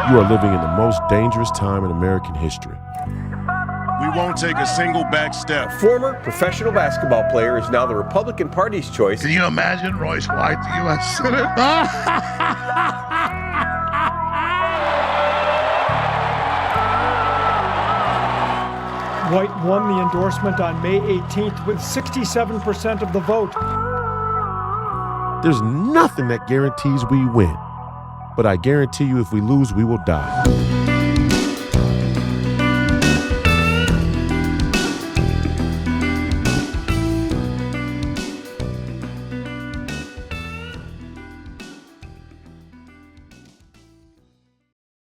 You are living in the most dangerous time in American history. We won't take a single back step. Former professional basketball player is now the Republican Party's choice. Can you imagine Royce White, the U.S. Senate? White won the endorsement on May 18th with 67% of the vote. There's nothing that guarantees we win, but I guarantee you if we lose, we will die.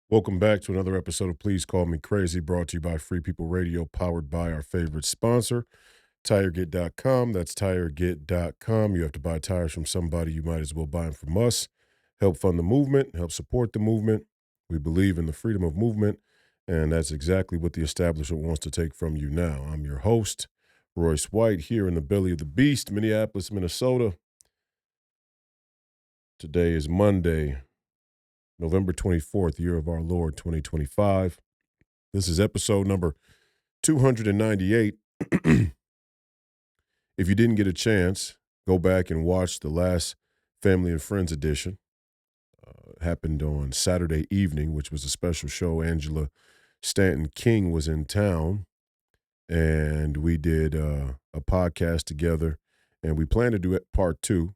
Welcome back to another episode of Please Call Me Crazy, brought to you by Free People Radio, powered by our favorite sponsor, TireGet.com. That's TireGet.com. You have to buy tires from somebody, you might as well buy them from us. Help fund the movement, help support the movement. We believe in the freedom of movement, and that's exactly what the establishment wants to take from you now. I'm your host, Royce White, here in the belly of the beast, Minneapolis, Minnesota. Today is Monday, November 24th, year of our Lord, 2025. This is episode number 298. If you didn't get a chance, go back and watch the last Family and Friends edition. Happened on Saturday evening, which was a special show. Angela Stanton King was in town, and we did a podcast together, and we plan to do it part two.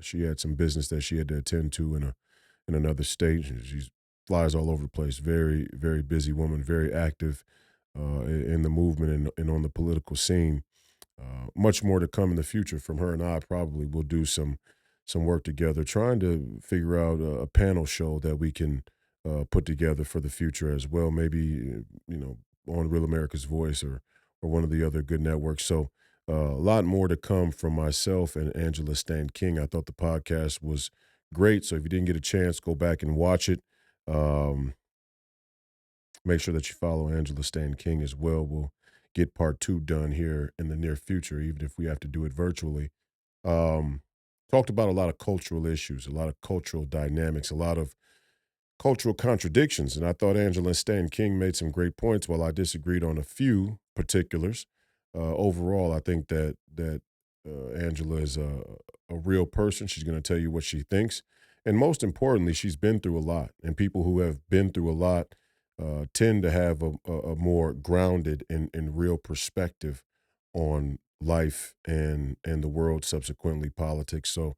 She had some business that she had to attend to in another state. She flies all over the place. Very, very busy woman, very active in the movement and on the political scene. Much more to come in the future from her and I. Probably we'll do some work together, trying to figure out a panel show that we can put together for the future as well. Maybe, on Real America's Voice or one of the other good networks. So a lot more to come from myself and Angela Stanton King. I thought the podcast was great. So if you didn't get a chance, go back and watch it. Make sure that you follow Angela Stanton King as well. We'll get part two done here in the near future, even if we have to do it virtually. Talked about a lot of cultural issues, a lot of cultural dynamics, a lot of cultural contradictions. And I thought Angela Stanton King made some great points while I disagreed on a few particulars. Overall, I think that Angela is a real person. She's going to tell you what she thinks. And most importantly, she's been through a lot. And people who have been through a lot tend to have a more grounded and real perspective on life and the world, subsequently politics. So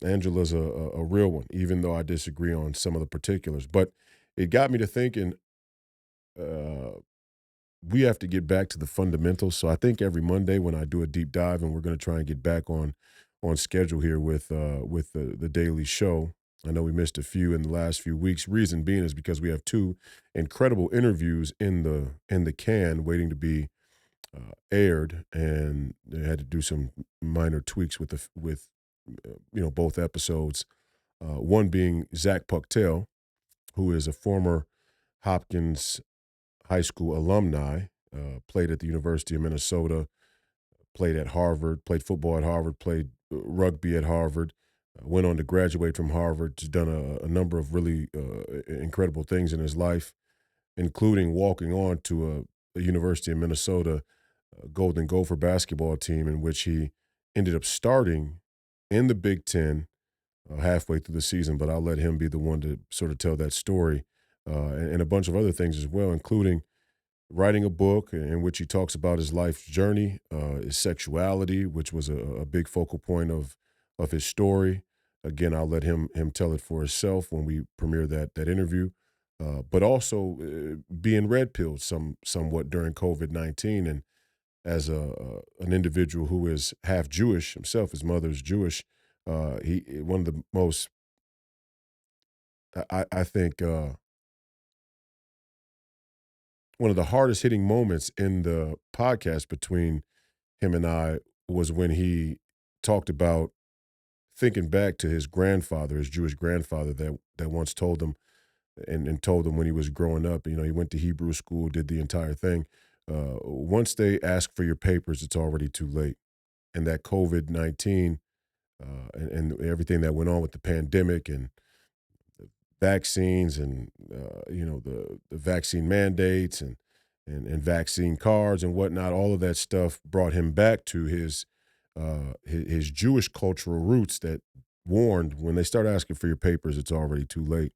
Angela's a real one, even though I disagree on some of the particulars. But it got me to thinking we have to get back to the fundamentals. So I think every Monday when I do a deep dive, and we're going to try and get back on schedule here with the daily show. I know we missed a few in the last few weeks. Reason being is because we have two incredible interviews in the can waiting to be aired, and they had to do some minor tweaks with both episodes. One being Zach Pucktail, who is a former Hopkins High School alumni, played at the University of Minnesota, played at Harvard, played football at Harvard, played rugby at Harvard, went on to graduate from Harvard, has done a number of really incredible things in his life, including walking on to a University of Minnesota Golden Gopher basketball team, in which he ended up starting in the Big Ten halfway through the season. But I'll let him be the one to sort of tell that story and a bunch of other things as well, including writing a book in which he talks about his life's journey, his sexuality, which was a big focal point of his story. Again, I'll let him tell it for himself when we premiere that interview. But also being red-pilled somewhat during COVID-19, and as an individual who is half Jewish himself, his mother's Jewish. He one of the most, I think, one of the hardest hitting moments in the podcast between him and I was when he talked about thinking back to his grandfather, his Jewish grandfather, that once told him and told him when he was growing up. He went to Hebrew school, did the entire thing. Once they ask for your papers, it's already too late. And that COVID-19 and everything that went on with the pandemic and vaccines and the vaccine mandates and vaccine cards and whatnot. All of that stuff brought him back to his Jewish cultural roots that warned when they start asking for your papers, it's already too late.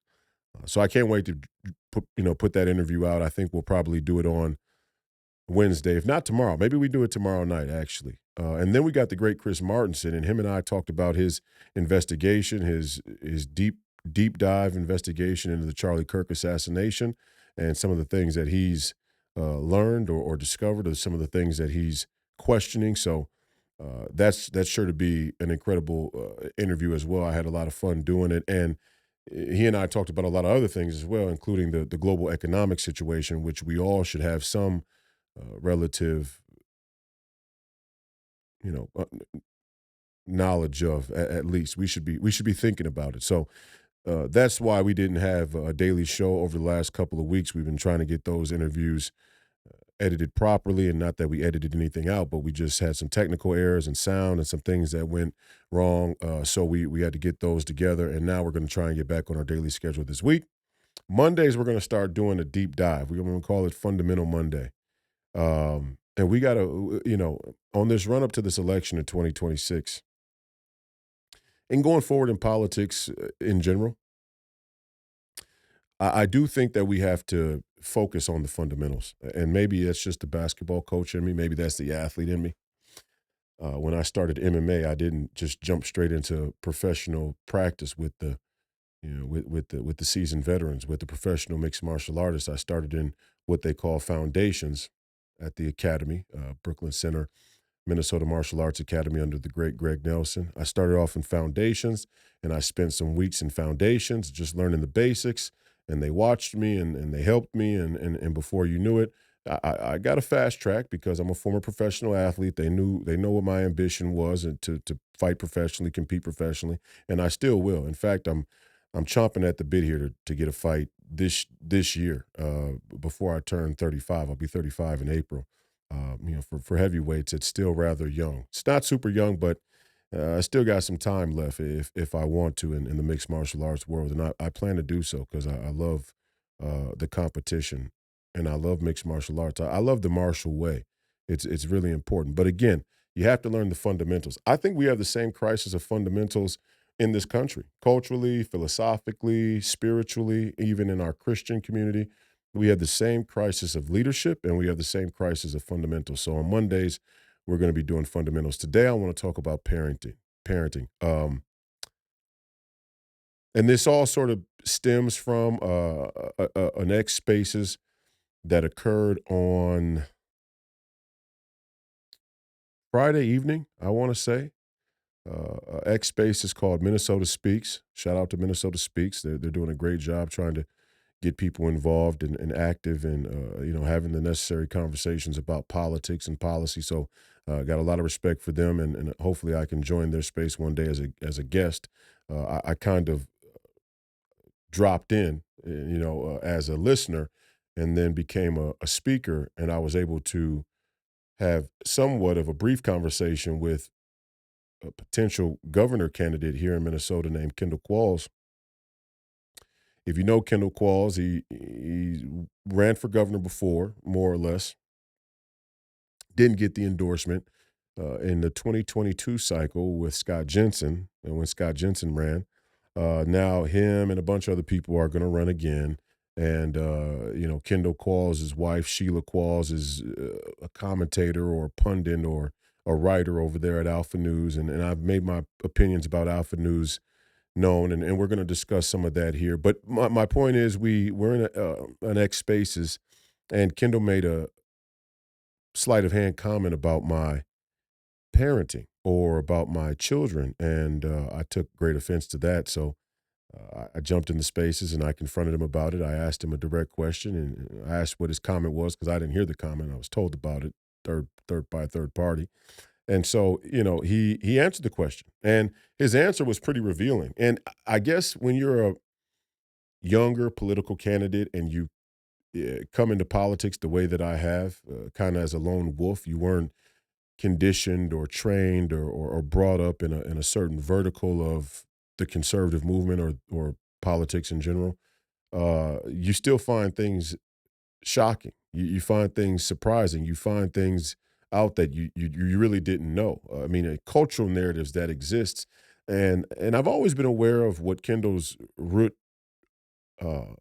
So I can't wait to put that interview out. I think we'll probably do it on Wednesday, if not tomorrow. Maybe we do it tomorrow night, actually. And then we got the great Chris Martinson, and him and I talked about his investigation, his deep dive investigation into the Charlie Kirk assassination, and some of the things that he's learned or discovered, or some of the things that he's questioning. So that's sure to be an incredible interview as well. I had a lot of fun doing it, and he and I talked about a lot of other things as well, including the global economic situation, which we all should have some relative, you know, knowledge of. At least we should be thinking about it. So that's why we didn't have a daily show over the last couple of weeks. We've been trying to get those interviews edited properly, and not that we edited anything out, but we just had some technical errors and sound and some things that went wrong. So we had to get those together, and now we're going to try and get back on our daily schedule this week. Mondays we're going to start doing a deep dive. We're going to call it Fundamental Monday. And we got to, on this run up to this election in 2026 and going forward in politics in general, I do think that we have to focus on the fundamentals. And maybe that's just the basketball coach in me. Maybe that's the athlete in me. When I started MMA, I didn't just jump straight into professional practice with the, with the seasoned veterans, with the professional mixed martial artists. I started in what they call foundations at the academy, Brooklyn Center, Minnesota Martial Arts Academy under the great Greg Nelson. I started off in foundations, and I spent some weeks in foundations just learning the basics, and they watched me and they helped me, and before you knew it, I got a fast track because I'm a former professional athlete. They know what my ambition was, and to fight professionally, compete professionally, and I still will. In fact, I'm chomping at the bit here to get a fight this year, before I turn 35. I'll be 35 in April. For heavyweights, it's still rather young. It's not super young, but I still got some time left if I want to in the mixed martial arts world, and I plan to do so because I love the competition, and I love mixed martial arts. I love the martial way. It's really important. But again, you have to learn the fundamentals. I think we have the same crisis of fundamentals in this country, culturally, philosophically, spiritually, even in our Christian community. We have the same crisis of leadership, and we have the same crisis of fundamentals. So on Mondays, we're going to be doing fundamentals. Today, I want to talk about parenting. And this all sort of stems from an X Spaces that occurred on Friday evening, I want to say. X Space is called Minnesota Speaks. Shout out to Minnesota Speaks. They're doing a great job trying to get people involved and active and having the necessary conversations about politics and policy. So got a lot of respect for them, and hopefully I can join their space one day as a guest. I kind of dropped in, as a listener, and then became a speaker, and I was able to have somewhat of a brief conversation with a potential governor candidate here in Minnesota named Kendall Qualls. If you know Kendall Qualls, he ran for governor before, more or less. Didn't get the endorsement in the 2022 cycle with Scott Jensen, and when Scott Jensen ran. Now him and a bunch of other people are going to run again. And, Kendall Qualls' wife, Sheila Qualls, is a commentator or a pundit or a writer over there at Alpha News. And I've made my opinions about Alpha News known, and we're going to discuss some of that here. But my point is we're in an X Spaces, and Kendall made a sleight of hand comment about my parenting or about my children, and I took great offense to that. So I jumped into Spaces and I confronted him about it. I asked him a direct question, and I asked what his comment was because I didn't hear the comment. I was told about it by a third party. And so, he answered the question, and his answer was pretty revealing. And I guess when you're a younger political candidate and you come into politics the way that I have, kind of as a lone wolf, you weren't conditioned or trained or brought up in a certain vertical of the conservative movement or politics in general, you still find things shocking. You find things surprising. You find things out that you really didn't know. I mean, cultural narratives that exists, and I've always been aware of what Kendall's root uh,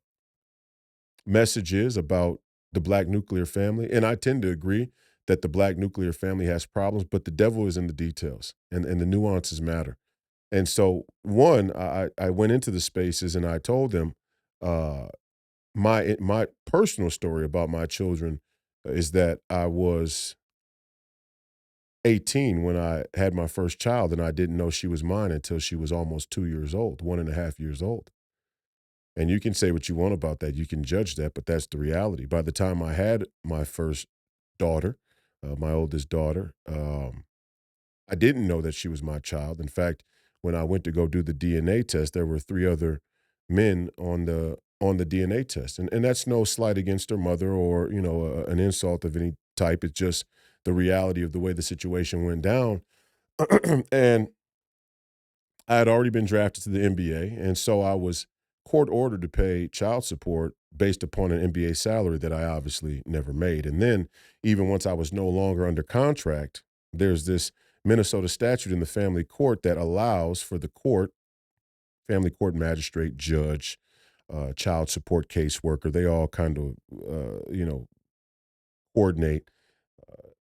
message is about the black nuclear family, and I tend to agree that the black nuclear family has problems, but the devil is in the details, and the nuances matter. And so, one, I went into the spaces and I told them uh, my personal story about my children is that I was 18 when I had my first child, and I didn't know she was mine until she was almost 2 years old, 1.5 years old. And you can say what you want about that. You can judge that, but that's the reality. By the time I had my first daughter, my oldest daughter, I didn't know that she was my child. In fact, when I went to go do the DNA test, there were three other men on the DNA test, and that's no slight against her mother or an insult of any type. It's just the reality of the way the situation went down. And I had already been drafted to the NBA, and so I was court ordered to pay child support based upon an NBA salary that I obviously never made. And then, even once I was no longer under contract, there's this Minnesota statute in the family court that allows for the court, family court magistrate, judge, child support caseworker, they all kind of, coordinate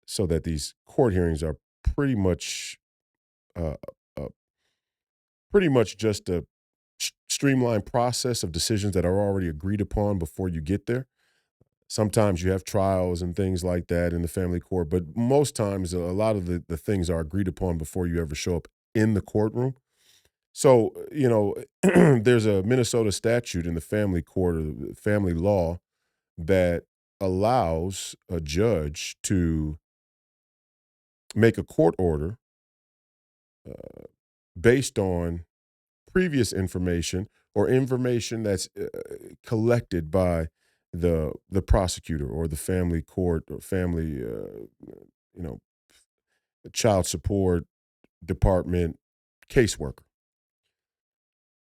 so that these court hearings are pretty much uh, uh, pretty much just a streamlined process of decisions that are already agreed upon before you get there. Sometimes you have trials and things like that in the family court, but most times a lot of the things are agreed upon before you ever show up in the courtroom. So, there's a Minnesota statute in the family court or the family law that allows a judge to make a court order based on previous information or information that's collected by the prosecutor or the family court or family you know child support department caseworker.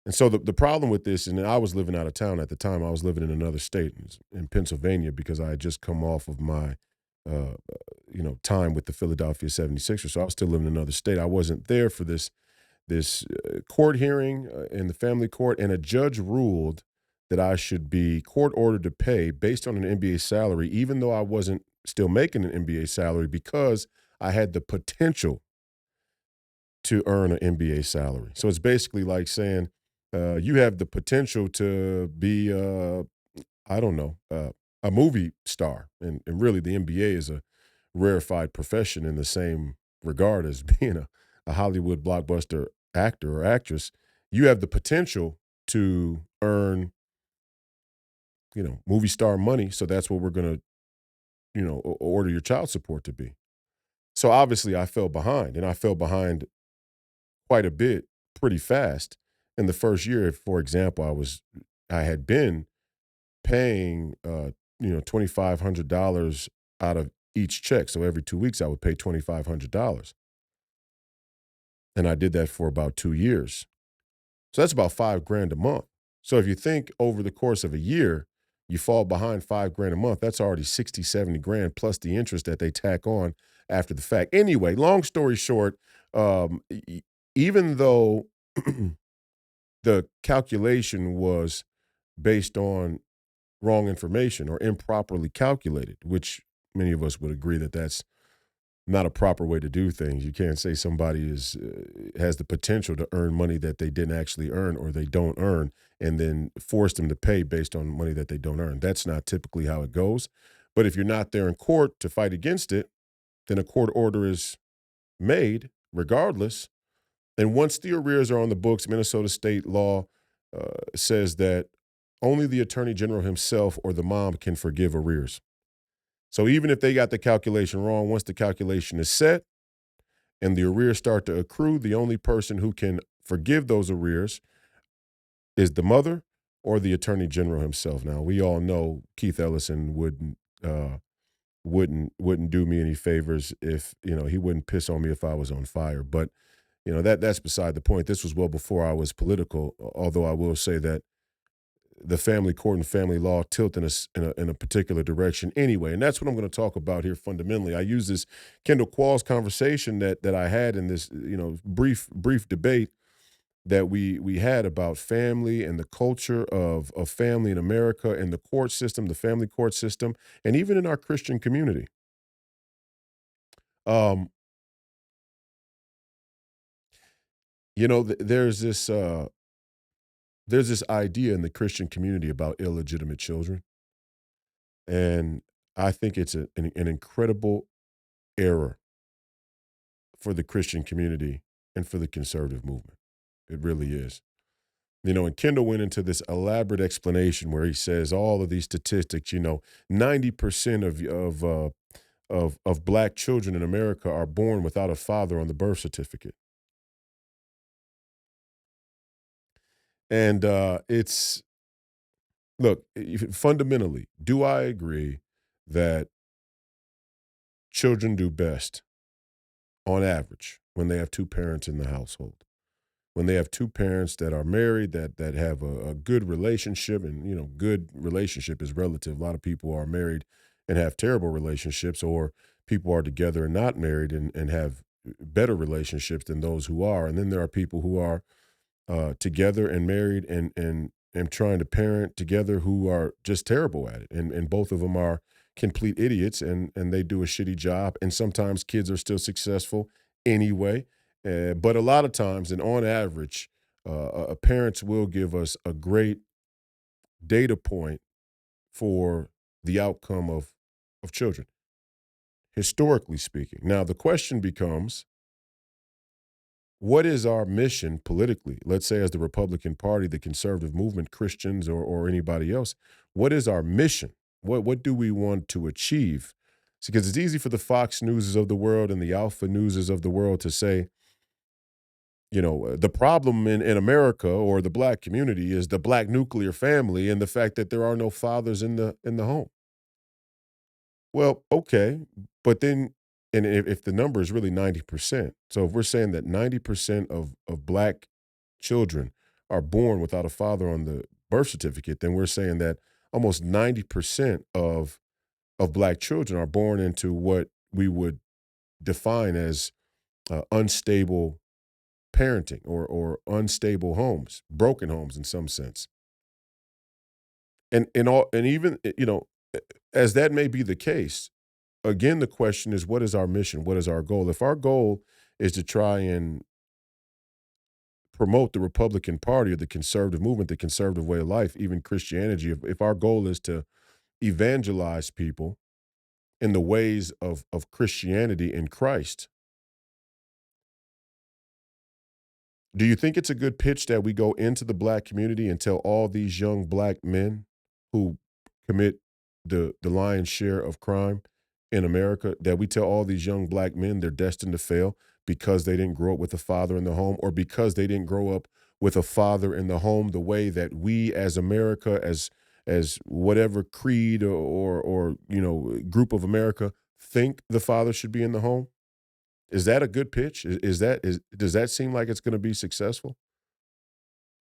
And so the problem with this, and I was living out of town at the time, I was living in another state in Pennsylvania because I had just come off of my uh, time with the Philadelphia 76ers. So I was still living in another state. I wasn't there for this court hearing in the family court, and a judge ruled that I should be court ordered to pay based on an NBA salary, even though I wasn't still making an NBA salary, because I had the potential to earn an NBA salary. So it's basically like saying you have the potential to be, I don't know, a movie star, and really the NBA is a rarefied profession in the same regard as being a Hollywood blockbuster actor or actress. You have the potential to earn, movie star money. So that's what we're going to, order your child support to be. So obviously I fell behind, and I fell behind quite a bit pretty fast. In the first year, for example, I had been paying, $2,500 out of each check. So every 2 weeks I would pay $2,500. And I did that for about 2 years. So that's about 5 grand a month. So if you think over the course of a year, you fall behind 5 grand a month, that's already 60, 70 grand plus the interest that they tack on after the fact. Anyway, long story short, even though the calculation was based on wrong information or improperly calculated, which many of us would agree that that's not a proper way to do things. You can't say somebody has the potential to earn money that they didn't actually earn or they don't earn, and then force them to pay based on money that they don't earn. That's not typically how it goes. But if you're not there in court to fight against it, then a court order is made regardless. And once the arrears are on the books, Minnesota state law says that only the attorney general himself or the mom can forgive arrears. So even if they got the calculation wrong, once the calculation is set and the arrears start to accrue, the only person who can forgive those arrears is the mother or the attorney general himself. Now, we all know Keith Ellison wouldn't do me any favors if, he wouldn't piss on me if I was on fire. But, that's beside the point. This was well before I was political, although I will say that the family court and family law tilt in a particular direction anyway. And that's what I'm going to talk about here fundamentally. I use this Kendall Qualls conversation that I had in this, brief debate that we had about family and the culture of family in America and the court system, the family court system, and even in our Christian community. Um, there's this idea in the Christian community about illegitimate children, and I think it's an incredible error for the Christian community and for the conservative movement. It really is. And Kendall went into this elaborate explanation where he says all of these statistics. 90% of black children in America are born without a father on the birth certificate, and it's look fundamentally. Do I agree that children do best on average when they have two parents in the household? When they have two parents that are married, that have a good relationship, and good relationship is relative. A lot of people are married and have terrible relationships, or people are together and not married and have better relationships than those who are. And then there are people who are together and married and trying to parent together who are just terrible at it. And both of them are complete idiots, and they do a shitty job. And sometimes kids are still successful anyway. But a lot of times, and on average, parents will give us a great data point for the outcome of children, historically speaking. Now, the question becomes, what is our mission politically? Let's say, as the Republican Party, the conservative movement, Christians, or anybody else, what is our mission? What do we want to achieve? Because it's easy for the Fox Newses of the world and the Alpha Newses of the world to say, the problem in America or the black community is the black nuclear family and the fact that there are no fathers in the home. Well, okay, but then, and if the number is really 90%, so if we're saying that 90% of black children are born without a father on the birth certificate, then we're saying that almost 90% of black children are born into what we would define as unstable parenting or unstable homes, broken homes in some sense. And even as that may be the case, again the question is, what is our mission? What is our goal? If our goal is to try and promote the Republican Party or the conservative movement, the conservative way of life, even Christianity, if our goal is to evangelize people in the ways of Christianity and Christ, do you think it's a good pitch that we go into the black community and tell all these young black men who commit the lion's share of crime in America, that we tell all these young black men they're destined to fail because they didn't grow up with a father in the home, or because they didn't grow up with a father in the home the way that we as America, as whatever creed or group of America think the father should be in the home? Is that a good pitch? Does that seem like it's going to be successful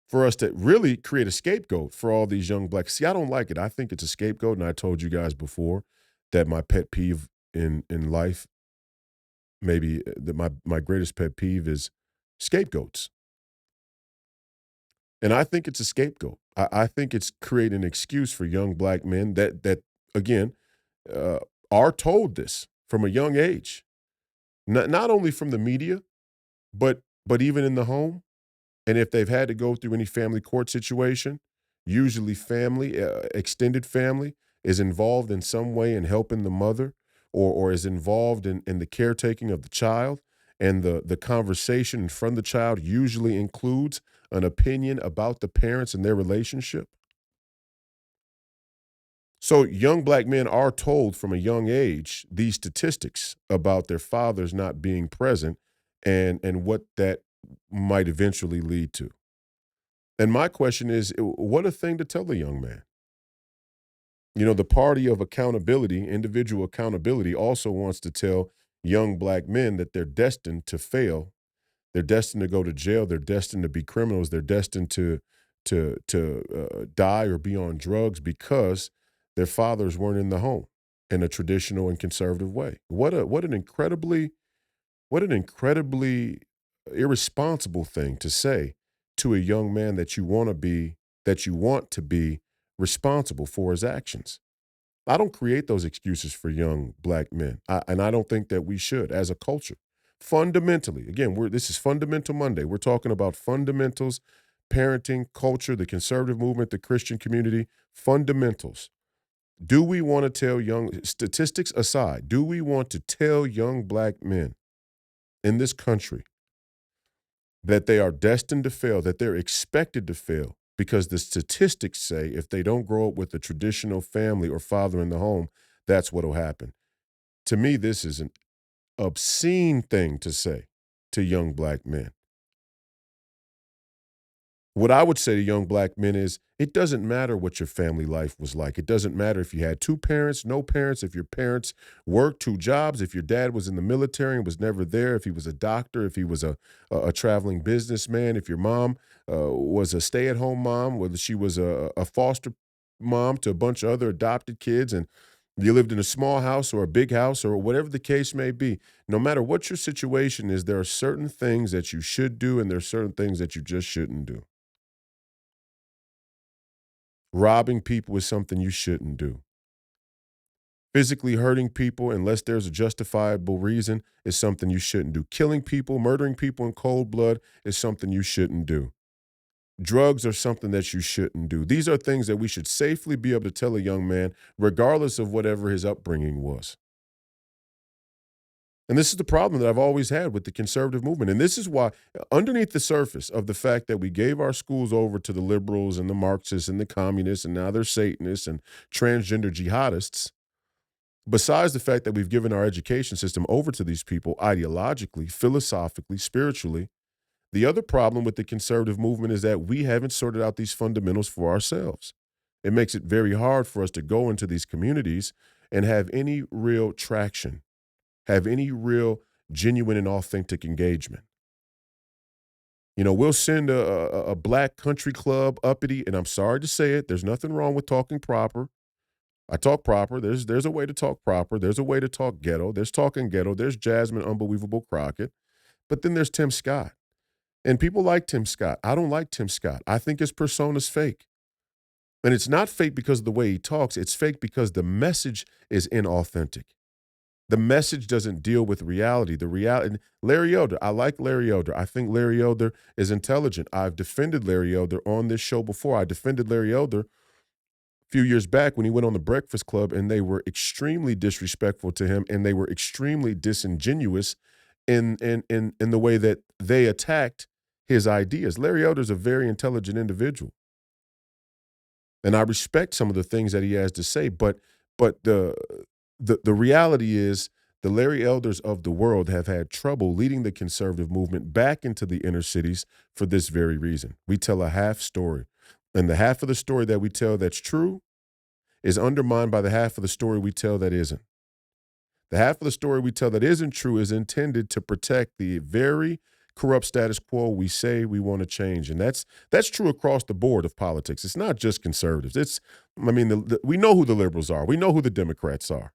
for us to really create a scapegoat for all these young blacks? See, I don't like it. I think it's a scapegoat, and I told you guys before that my pet peeve in life, maybe that my greatest pet peeve is scapegoats, and I think it's a scapegoat. I think it's creating an excuse for young black men that again uh, are told this from a young age, not only from the media, but even in the home. And if they've had to go through any family court situation, usually family, extended family, is involved in some way in helping the mother, or is involved in the caretaking of the child. And the conversation in front of the child usually includes an opinion about the parents and their relationship. So young black men are told from a young age these statistics about their fathers not being present, and what that might eventually lead to. And my question is, what a thing to tell a young man. The party of accountability, individual accountability, also wants to tell young black men that they're destined to fail. They're destined to go to jail. They're destined to be criminals. They're destined to die or be on drugs because their fathers weren't in the home in a traditional and conservative way. What an incredibly irresponsible thing to say to a young man that you want to be responsible for his actions. I don't create those excuses for young black men, and I don't think that we should as a culture. Fundamentally, again, this is Fundamental Monday. We're talking about fundamentals, parenting, culture, the conservative movement, the Christian community, fundamentals. Do we want to tell statistics aside, do we want to tell young black men in this country that they are destined to fail, that they're expected to fail because the statistics say if they don't grow up with a traditional family or father in the home, that's what will happen? To me, this is an obscene thing to say to young black men. What I would say to young black men is it doesn't matter what your family life was like. It doesn't matter if you had two parents, no parents, if your parents worked two jobs, if your dad was in the military and was never there, if he was a doctor, if he was a traveling businessman, if your mom was a stay-at-home mom, whether she was a foster mom to a bunch of other adopted kids, and you lived in a small house or a big house or whatever the case may be. No matter what your situation is, there are certain things that you should do and there are certain things that you just shouldn't do. Robbing people is something you shouldn't do. Physically hurting people, unless there's a justifiable reason, is something you shouldn't do. Killing people, murdering people in cold blood is something you shouldn't do. Drugs are something that you shouldn't do. These are things that we should safely be able to tell a young man, regardless of whatever his upbringing was. And this is the problem that I've always had with the conservative movement. And this is why, underneath the surface of the fact that we gave our schools over to the liberals and the Marxists and the communists, and now they're Satanists and transgender jihadists, besides the fact that we've given our education system over to these people ideologically, philosophically, spiritually, the other problem with the conservative movement is that we haven't sorted out these fundamentals for ourselves. It makes it very hard for us to go into these communities and have any real traction, have any real genuine and authentic engagement. You know, we'll send a black country club uppity, and I'm sorry to say it, there's nothing wrong with talking proper. I talk proper. There's a way to talk proper. There's a way to talk ghetto. There's talking ghetto. There's Jasmine Unbelievable Crockett. But then there's Tim Scott. And people like Tim Scott. I don't like Tim Scott. I think his persona's fake. And it's not fake because of the way he talks. It's fake because the message is inauthentic. The message doesn't deal with reality. Larry Elder, I like Larry Elder. I think Larry Elder is intelligent. I've defended Larry Elder on this show before. I defended Larry Elder few years back when he went on the Breakfast Club and they were extremely disrespectful to him and they were extremely disingenuous in the way that they attacked his ideas. Larry Elder's a very intelligent individual. And I respect some of the things that he has to say, but the reality is the Larry Elders of the world have had trouble leading the conservative movement back into the inner cities for this very reason. We tell a half story. And the half of the story that we tell that's true is undermined by the half of the story we tell that isn't. The half of the story we tell that isn't true is intended to protect the very corrupt status quo we say we want to change. And that's true across the board of politics. It's not just conservatives. We know who the liberals are. We know who the Democrats are.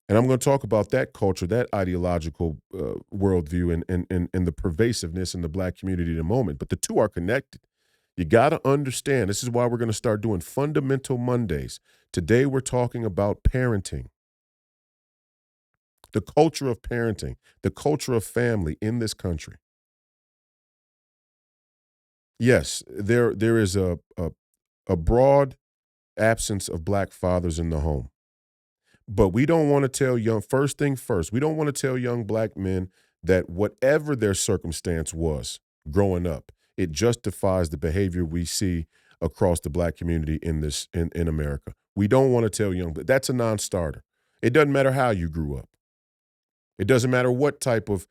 And I'm going to talk about that culture, that ideological worldview and the pervasiveness in the black community in a moment. But the two are connected. You got to understand, this is why we're going to start doing Fundamental Mondays. Today we're talking about parenting, the culture of parenting, the culture of family in this country. Yes, there is a broad absence of black fathers in the home. But we don't want to tell first thing first, we don't want to tell young black men that whatever their circumstance was growing up, it justifies the behavior we see across the black community in America. We don't want to tell that's a non-starter. It doesn't matter how you grew up. It doesn't matter what type of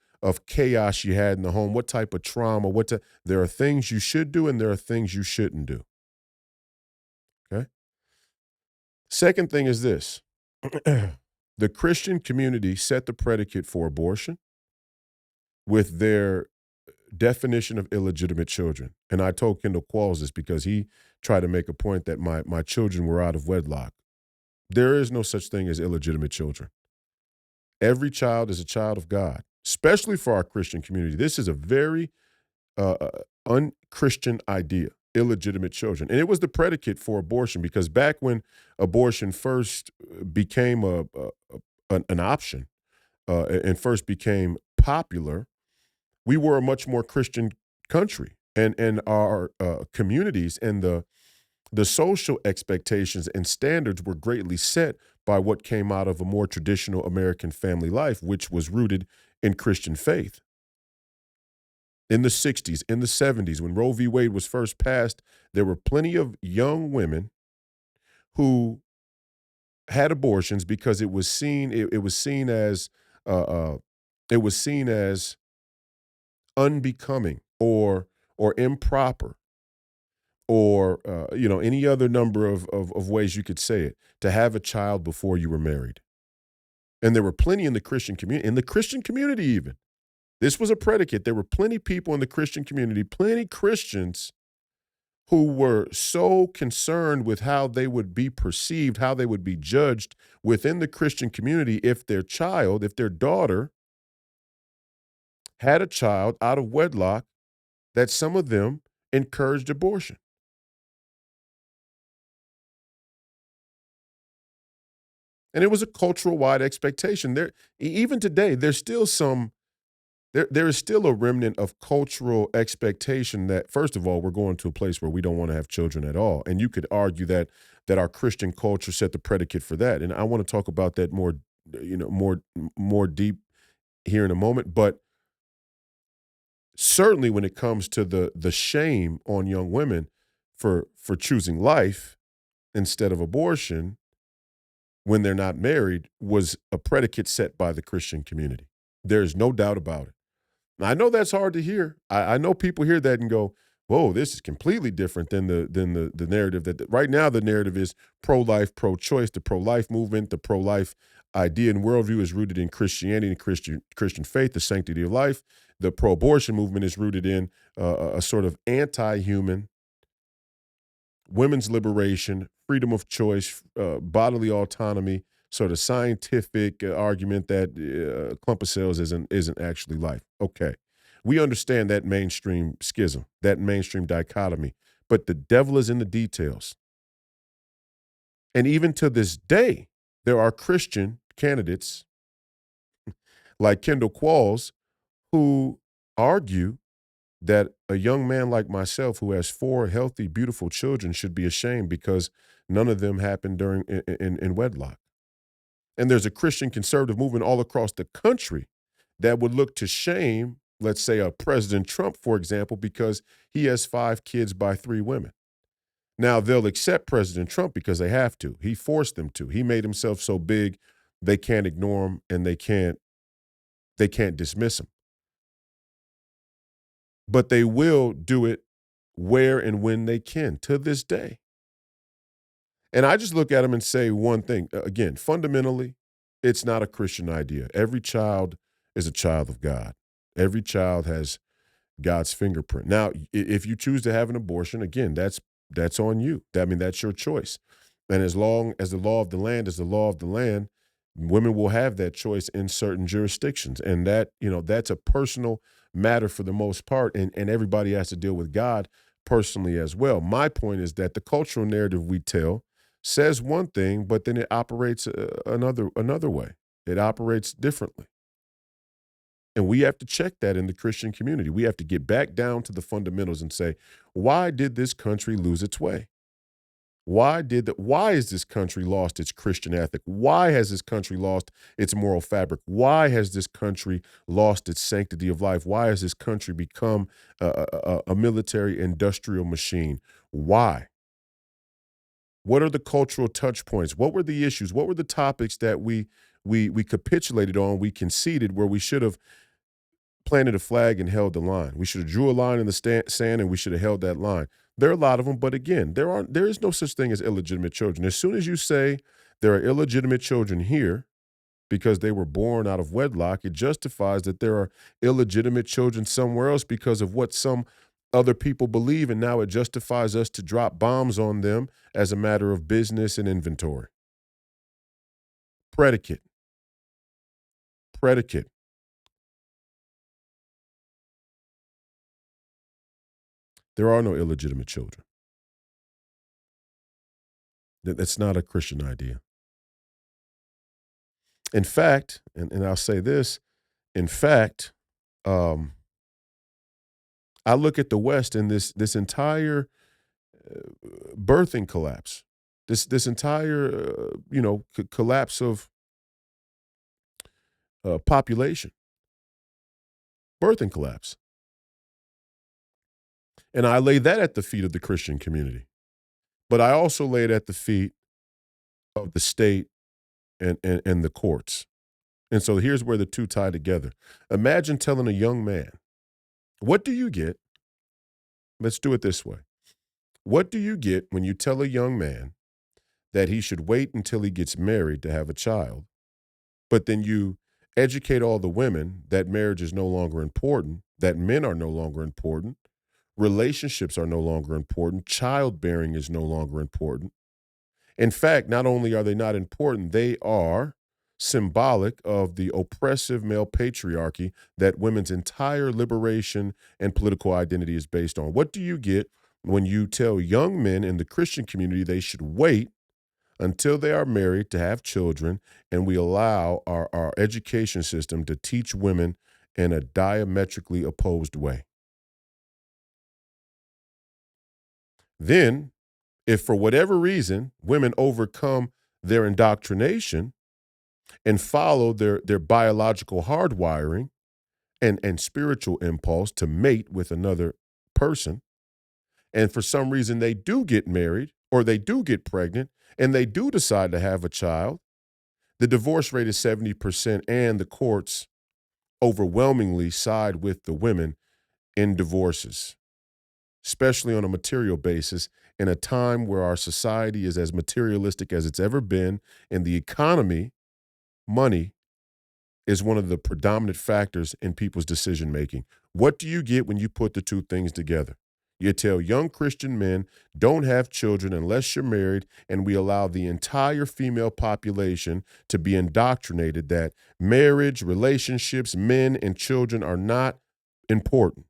chaos you had in the home, what type of trauma, there are things you should do and there are things you shouldn't do. Okay? Second thing is this. The Christian community set the predicate for abortion with their definition of illegitimate children, and I told Kendall Qualls this because he tried to make a point that my children were out of wedlock. There is no such thing as illegitimate children. Every child is a child of God, especially for our Christian community. This is a very unchristian idea, illegitimate children. And it was the predicate for abortion because back when abortion first became an option and first became popular, we were a much more Christian country. And our communities and the social expectations and standards were greatly set by what came out of a more traditional American family life, which was rooted in Christian faith. In the 60s, in the 70s, when Roe v. Wade was first passed, there were plenty of young women who had abortions because it was seen uh, uh, it was seen as unbecoming or improper or any other number of ways you could say it to have a child before you were married. And there were plenty in the Christian community even. This was a predicate. There were plenty people in the Christian community, plenty Christians who were so concerned with how they would be perceived, how they would be judged within the Christian community if their child, if their daughter had a child out of wedlock, that some of them encouraged abortion. And it was a cultural wide expectation. Even today, there's still there is still a remnant of cultural expectation that, first of all, we're going to a place where we don't want to have children at all. And you could argue that our Christian culture set the predicate for that. And I want to talk about that more deep here in a moment. But certainly when it comes to the shame on young women for choosing life instead of abortion when they're not married was a predicate set by the Christian community. There's no doubt about it. Now, I know that's hard to hear. I know people hear that and go, whoa, this is completely different than the narrative that right now the narrative is pro-life, pro-choice. The pro-life movement, the pro-life idea and worldview is rooted in Christianity and Christian faith, the sanctity of life. The pro-abortion movement is rooted in a sort of anti-human women's liberation, freedom of choice, bodily autonomy, sort of scientific argument that a clump of cells isn't actually life. Okay. We understand that mainstream schism, that mainstream dichotomy, but the devil is in the details. And even to this day, there are Christian candidates like Kendall Qualls who argue that a young man like myself who has 4 healthy, beautiful children should be ashamed because none of them happened in wedlock. And there's a Christian conservative movement all across the country that would look to shame, let's say, a President Trump, for example, because he has 5 kids by 3 women. Now, they'll accept President Trump because they have to. He forced them to. He made himself so big they can't ignore him and they can't dismiss him. But they will do it where and when they can to this day. And I just look at them and say one thing. Again, fundamentally, it's not a Christian idea. Every child is a child of God. Every child has God's fingerprint. Now, if you choose to have an abortion, again, that's on you. That's your choice. And as long as the law of the land is the law of the land, women will have that choice in certain jurisdictions. And that's a personal matter for the most part. And everybody has to deal with God personally as well. My point is that the cultural narrative we tell says one thing, but then it operates another way. It operates differently. And we have to check that in the Christian community. We have to get back down to the fundamentals and say, why did this country lose its way? Why has this country lost its Christian ethic? Why has this country lost its moral fabric? Why has this country lost its sanctity of life? Why has this country become a military industrial machine? Why? What are the cultural touch points? What were the issues? What were the topics that we capitulated on, we conceded where we should have planted a flag and held the line? We should have drew a line in the sand and we should have held that line. There are a lot of them, but again, there is no such thing as illegitimate children. As soon as you say there are illegitimate children here, because they were born out of wedlock. It justifies that there are illegitimate children somewhere else because of what some other people believe, and now it justifies us to drop bombs on them as a matter of business and inventory. Predicate. Predicate. There are no illegitimate children. That's not a Christian idea. In fact, and I'll say this, in fact, um, I look at the West and this entire birthing collapse, this entire collapse of population, birthing collapse, and I lay that at the feet of the Christian community, but I also lay it at the feet of the state and the courts. And so here's where the two tie together. Imagine telling a young man, what do you get? Let's do it this way. What do you get when you tell a young man that he should wait until he gets married to have a child, but then you educate all the women that marriage is no longer important, that men are no longer important, relationships are no longer important, childbearing is no longer important. In fact, not only are they not important, they are symbolic of the oppressive male patriarchy that women's entire liberation and political identity is based on. What do you get when you tell young men in the Christian community they should wait until they are married to have children, and we allow our education system to teach women in a diametrically opposed way? Then, if for whatever reason women overcome their indoctrination and follow their biological hardwiring and spiritual impulse to mate with another person, and for some reason they do get married or they do get pregnant and they do decide to have a child, the divorce rate is 70%, and the courts overwhelmingly side with the women in divorces, especially on a material basis, in a time where our society is as materialistic as it's ever been, and the economy, money, is one of the predominant factors in people's decision making. What do you get when you put the two things together? You tell young Christian men, don't have children unless you're married, and we allow the entire female population to be indoctrinated that marriage, relationships, men, and children are not important.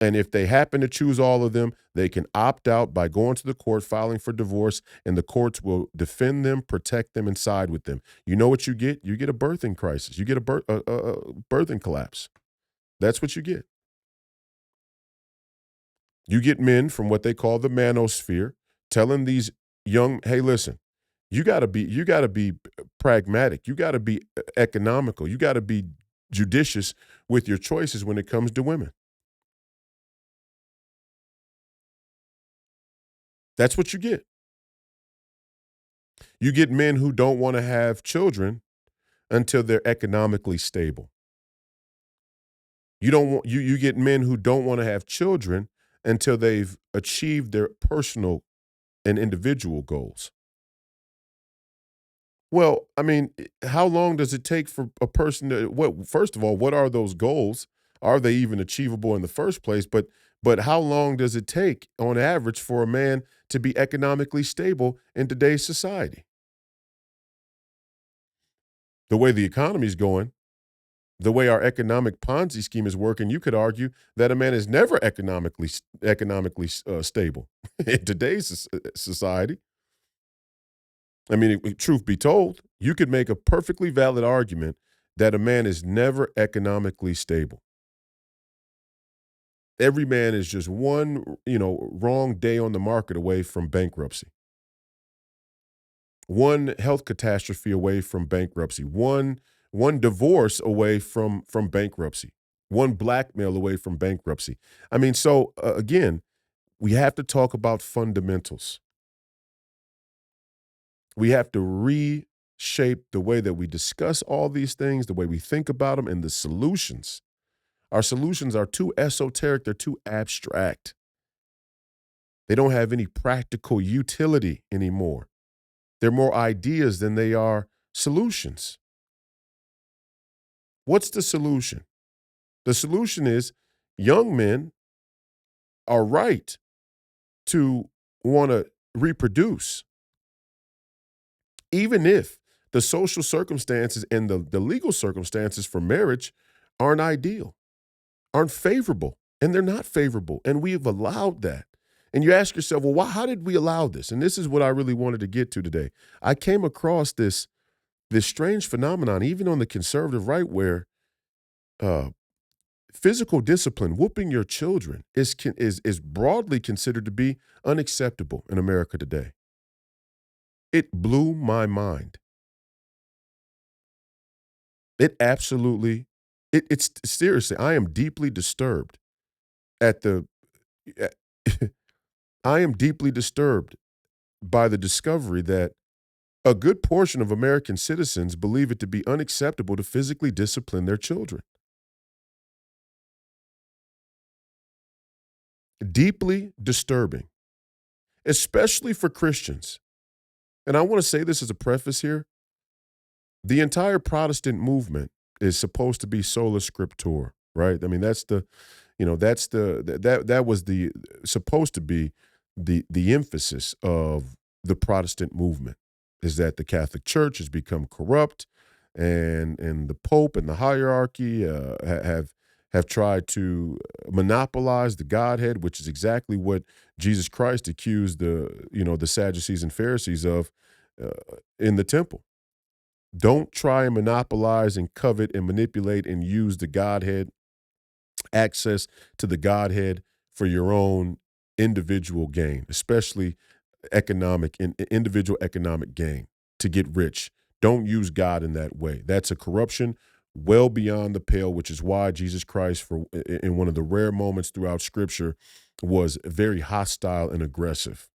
And if they happen to choose all of them, they can opt out by going to the court, filing for divorce, and the courts will defend them, protect them, and side with them. You know what you get? You get a birthing crisis. You get a birthing collapse. That's what you get. You get men from what they call the manosphere telling these young, hey, listen, you got to be pragmatic. You got to be economical. You got to be judicious with your choices when it comes to women. That's what you get. You get men who don't want to have children until they're economically stable. You get men who don't want to have children until they've achieved their personal and individual goals. Well, I mean, how long does it take for a person to what first of all, what are those goals? Are they even achievable in the first place? But how long does it take on average for a man to be economically stable in today's society? The way the economy's going, the way our economic Ponzi scheme is working, you could argue that a man is never economically stable in today's society. I mean, truth be told, you could make a perfectly valid argument that a man is never economically stable. Every man is just one, wrong day on the market away from bankruptcy. One health catastrophe away from bankruptcy. One divorce away from bankruptcy. One blackmail away from bankruptcy. I mean, so again, we have to talk about fundamentals. We have to reshape the way that we discuss all these things, the way we think about them, and the solutions. Our solutions are too esoteric, they're too abstract. They don't have any practical utility anymore. They're more ideas than they are solutions. What's the solution? The solution is young men are right to want to reproduce, even if the social circumstances and the legal circumstances for marriage aren't ideal, aren't favorable, and they're not favorable. And we have allowed that. And you ask yourself, well, how did we allow this? And this is what I really wanted to get to today. I came across this strange phenomenon, even on the conservative right, where uh, physical discipline, whooping your children, is broadly considered to be unacceptable in America today. It blew my mind. It absolutely, it's seriously, I am deeply disturbed at the, at- I am deeply disturbed by the discovery that a good portion of American citizens believe it to be unacceptable to physically discipline their children. Deeply disturbing, especially for Christians. And I want to say this as a preface here. The entire Protestant movement is supposed to be sola scriptura, right? I mean, that's the, that's that was the supposed to be the emphasis of the Protestant movement, is that the Catholic Church has become corrupt, and the Pope and the hierarchy have tried to monopolize the Godhead, which is exactly what Jesus Christ accused the Sadducees and Pharisees of uh, in the temple. Don't try and monopolize and covet and manipulate and use the Godhead, access to the Godhead, for your own individual gain, especially individual economic gain, to get rich. Don't use God in that way. That's a corruption well beyond the pale, which is why Jesus Christ, in one of the rare moments throughout Scripture, was very hostile and aggressive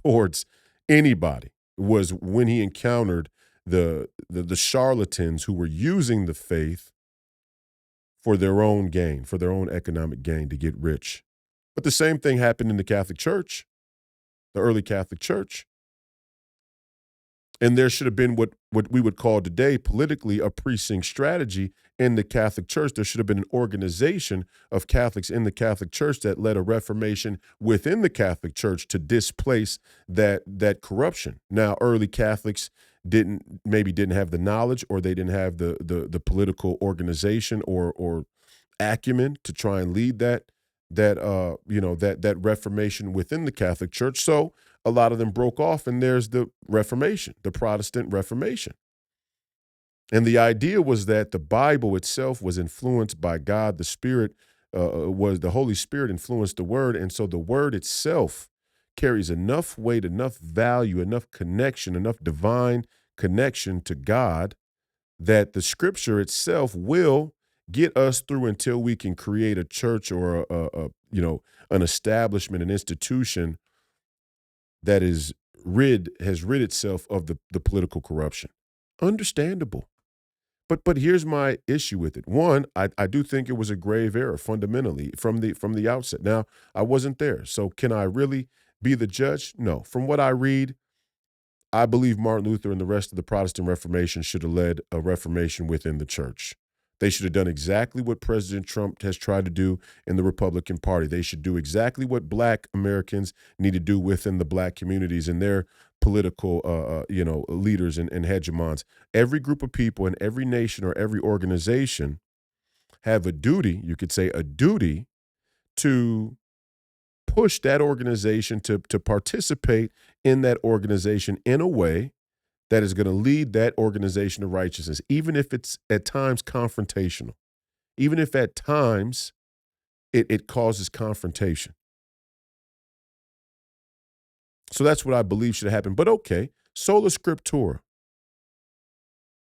towards anybody. Was when he encountered the charlatans who were using the faith for their own gain, for their own economic gain, to get rich. But the same thing happened in the Catholic Church, the early Catholic Church. And there should have been what we would call today politically a precinct strategy in the Catholic Church. There should have been an organization of Catholics in the Catholic Church that led a reformation within the Catholic Church to displace that corruption. Now, early Catholics didn't have the knowledge, or they didn't have the political organization or acumen to try and lead that reformation within the Catholic Church. So a lot of them broke off, and there's the Reformation, the Protestant Reformation. And the idea was that the Bible itself was influenced by God. The Spirit was the Holy Spirit influenced the Word, and so the Word itself carries enough weight, enough value, enough connection, enough divine connection to God, that the Scripture itself will get us through until we can create a church or an establishment, an institution that has rid itself of the political corruption. Understandable. But here's my issue with it. One, I do think it was a grave error fundamentally from the outset. Now, I wasn't there, so can I really be the judge? No. From what I read, I believe Martin Luther and the rest of the Protestant Reformation should have led a reformation within the church. They should have done exactly what President Trump has tried to do in the Republican Party. They should do exactly what Black Americans need to do within the Black communities and their political, leaders and hegemons. Every group of people in every nation or every organization have a duty, you could say a duty, to push that organization to participate in that organization in a way that is going to lead that organization to righteousness, even if it's at times confrontational, even if at times it causes confrontation. So that's what I believe should happen. But okay, sola scriptura,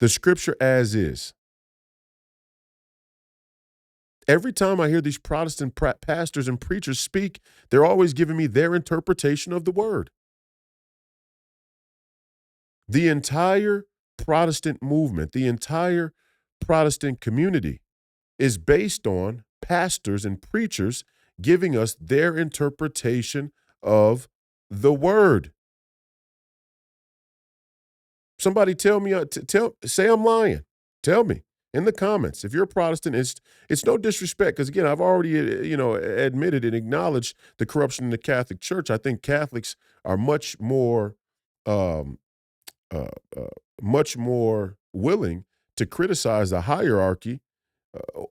the Scripture as is. Every time I hear these Protestant pastors and preachers speak, they're always giving me their interpretation of the Word. The entire Protestant movement, the entire Protestant community is based on pastors and preachers giving us their interpretation of the Word. Somebody tell me, say I'm lying. Tell me. in the comments. If you're a Protestant, it's no disrespect because again, I've already admitted and acknowledged the corruption in the Catholic Church. I think Catholics are um, uh, uh, much more willing to criticize the hierarchy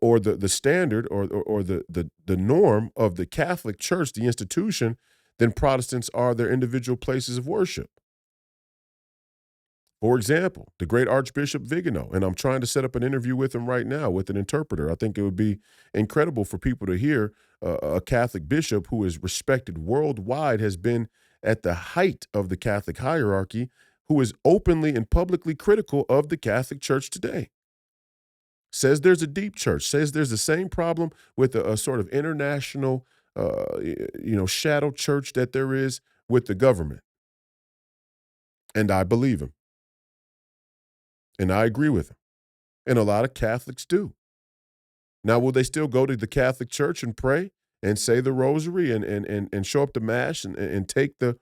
or the standard or the norm of the Catholic Church, the institution, than Protestants are their individual places of worship. For example, the great Archbishop Vigano, and I'm trying to set up an interview with him right now with an interpreter. I think it would be incredible for people to hear a Catholic bishop who is respected worldwide, has been at the height of the Catholic hierarchy, who is openly and publicly critical of the Catholic Church today. Says there's a deep church, says there's the same problem with a sort of international, shadow church that there is with the government. And I believe him. And I agree with him. And a lot of Catholics do. Now, will they still go to the Catholic Church and pray and say the rosary and show up to mass and take the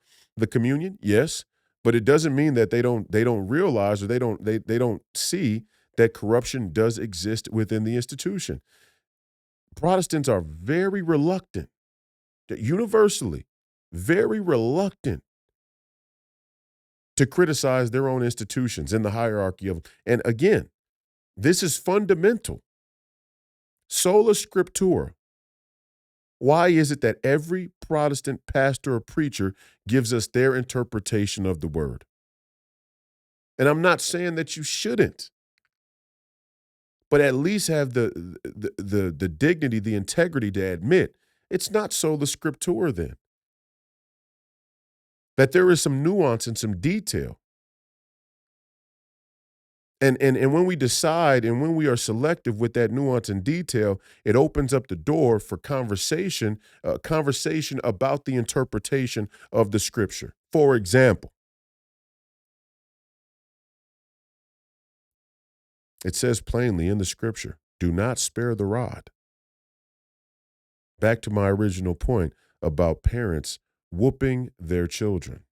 communion? Yes. But it doesn't mean that they don't realize or they don't see that corruption does exist within the institution. Protestants are very reluctant, universally, very reluctant to criticize their own institutions in the hierarchy of them. And again, this is fundamental. Sola scriptura. Why is it that every Protestant pastor or preacher gives us their interpretation of the word? And I'm not saying that you shouldn't, but at least have the dignity, the integrity to admit it's not sola scriptura then. That there is some nuance and some detail. And when we decide and when we are selective with that nuance and detail, it opens up the door for conversation about the interpretation of the scripture. For example, it says plainly in the scripture, do not spare the rod. Back to my original point about parents whooping their children.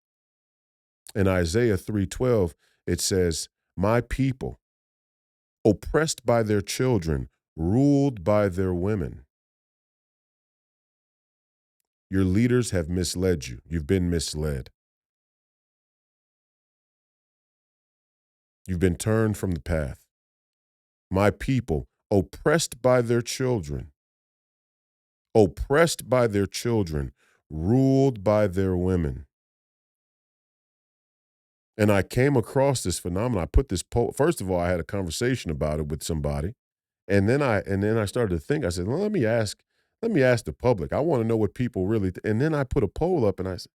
In Isaiah 3:12, it says, my people, oppressed by their children, ruled by their women. Your leaders have misled you. You've been misled. You've been turned from the path. My people, oppressed by their children, ruled by their women. And I came across this phenomenon. I put this poll. First of all, I had a conversation about it with somebody. And then I started to think, I said, well, let me ask the public. I want to know what people really and then I put a poll up and I said,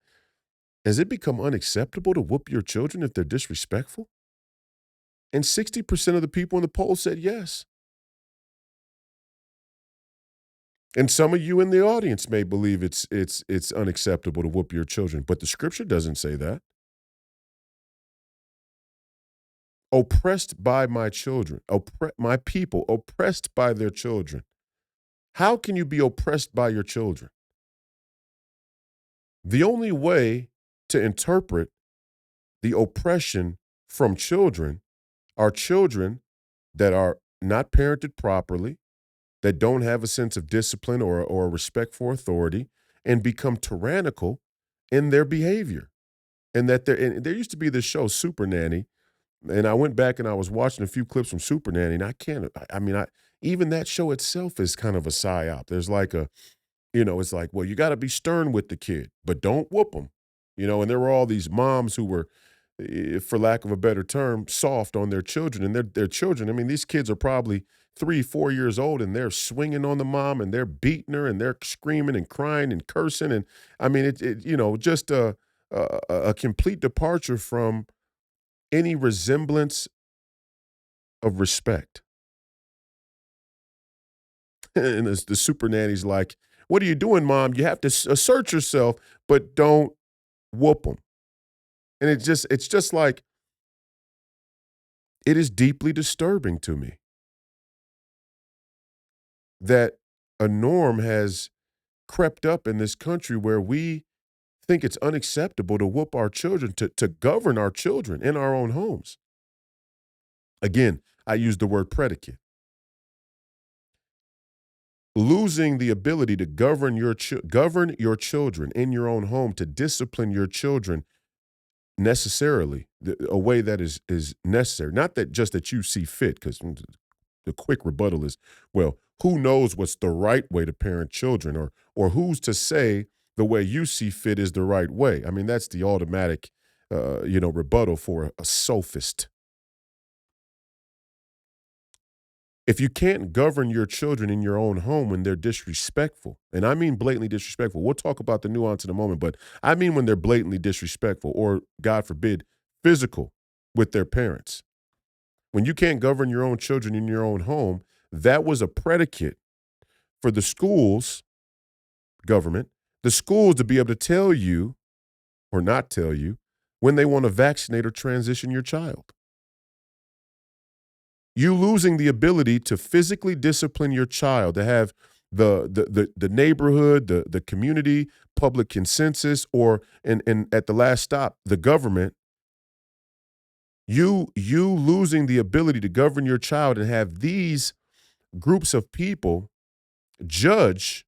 has it become unacceptable to whoop your children if they're disrespectful? And 60% of the people in the poll said yes. And some of you in the audience may believe it's unacceptable to whoop your children, but the scripture doesn't say that. Oppressed by my children, my people, oppressed by their children. How can you be oppressed by your children? The only way to interpret the oppression from children are children that are not parented properly, that don't have a sense of discipline or a respect for authority, and become tyrannical in their behavior. And there used to be this show, Super Nanny, and I went back and I was watching a few clips from Super Nanny, and even that show itself is kind of a psyop. There's like it's like, well, you got to be stern with the kid, but don't whoop them. And there were all these moms who were, for lack of a better term, soft on their children. And their children, these kids are probably 3, 4 years old, and they're swinging on the mom, and they're beating her, and they're screaming and crying and cursing. And just a complete departure from any resemblance of respect. And the super nanny's like, what are you doing, mom? You have to assert yourself, but don't whoop them. And it's just like, it is deeply disturbing to me that a norm has crept up in this country where we think it's unacceptable to whoop our children, to govern our children in our own homes. Again, I use the word predicate. losing the ability to govern your children in your own home, to discipline your children necessarily, a way that is necessary. Not that just that you see fit, because the quick rebuttal is, well, who knows what's the right way to parent children, or who's to say the way you see fit is the right way? I mean, that's the automatic, rebuttal for a sophist. If you can't govern your children in your own home when they're disrespectful, and I mean blatantly disrespectful, we'll talk about the nuance in a moment, but I mean when they're blatantly disrespectful or, God forbid, physical with their parents. When you can't govern your own children in your own home, that was a predicate for the schools, government, the schools to be able to tell you or not tell you when they want to vaccinate or transition your child. You losing the ability to physically discipline your child, to have the neighborhood, the community, public consensus, or and at the last stop, the government, you losing the ability to govern your child and have these groups of people judge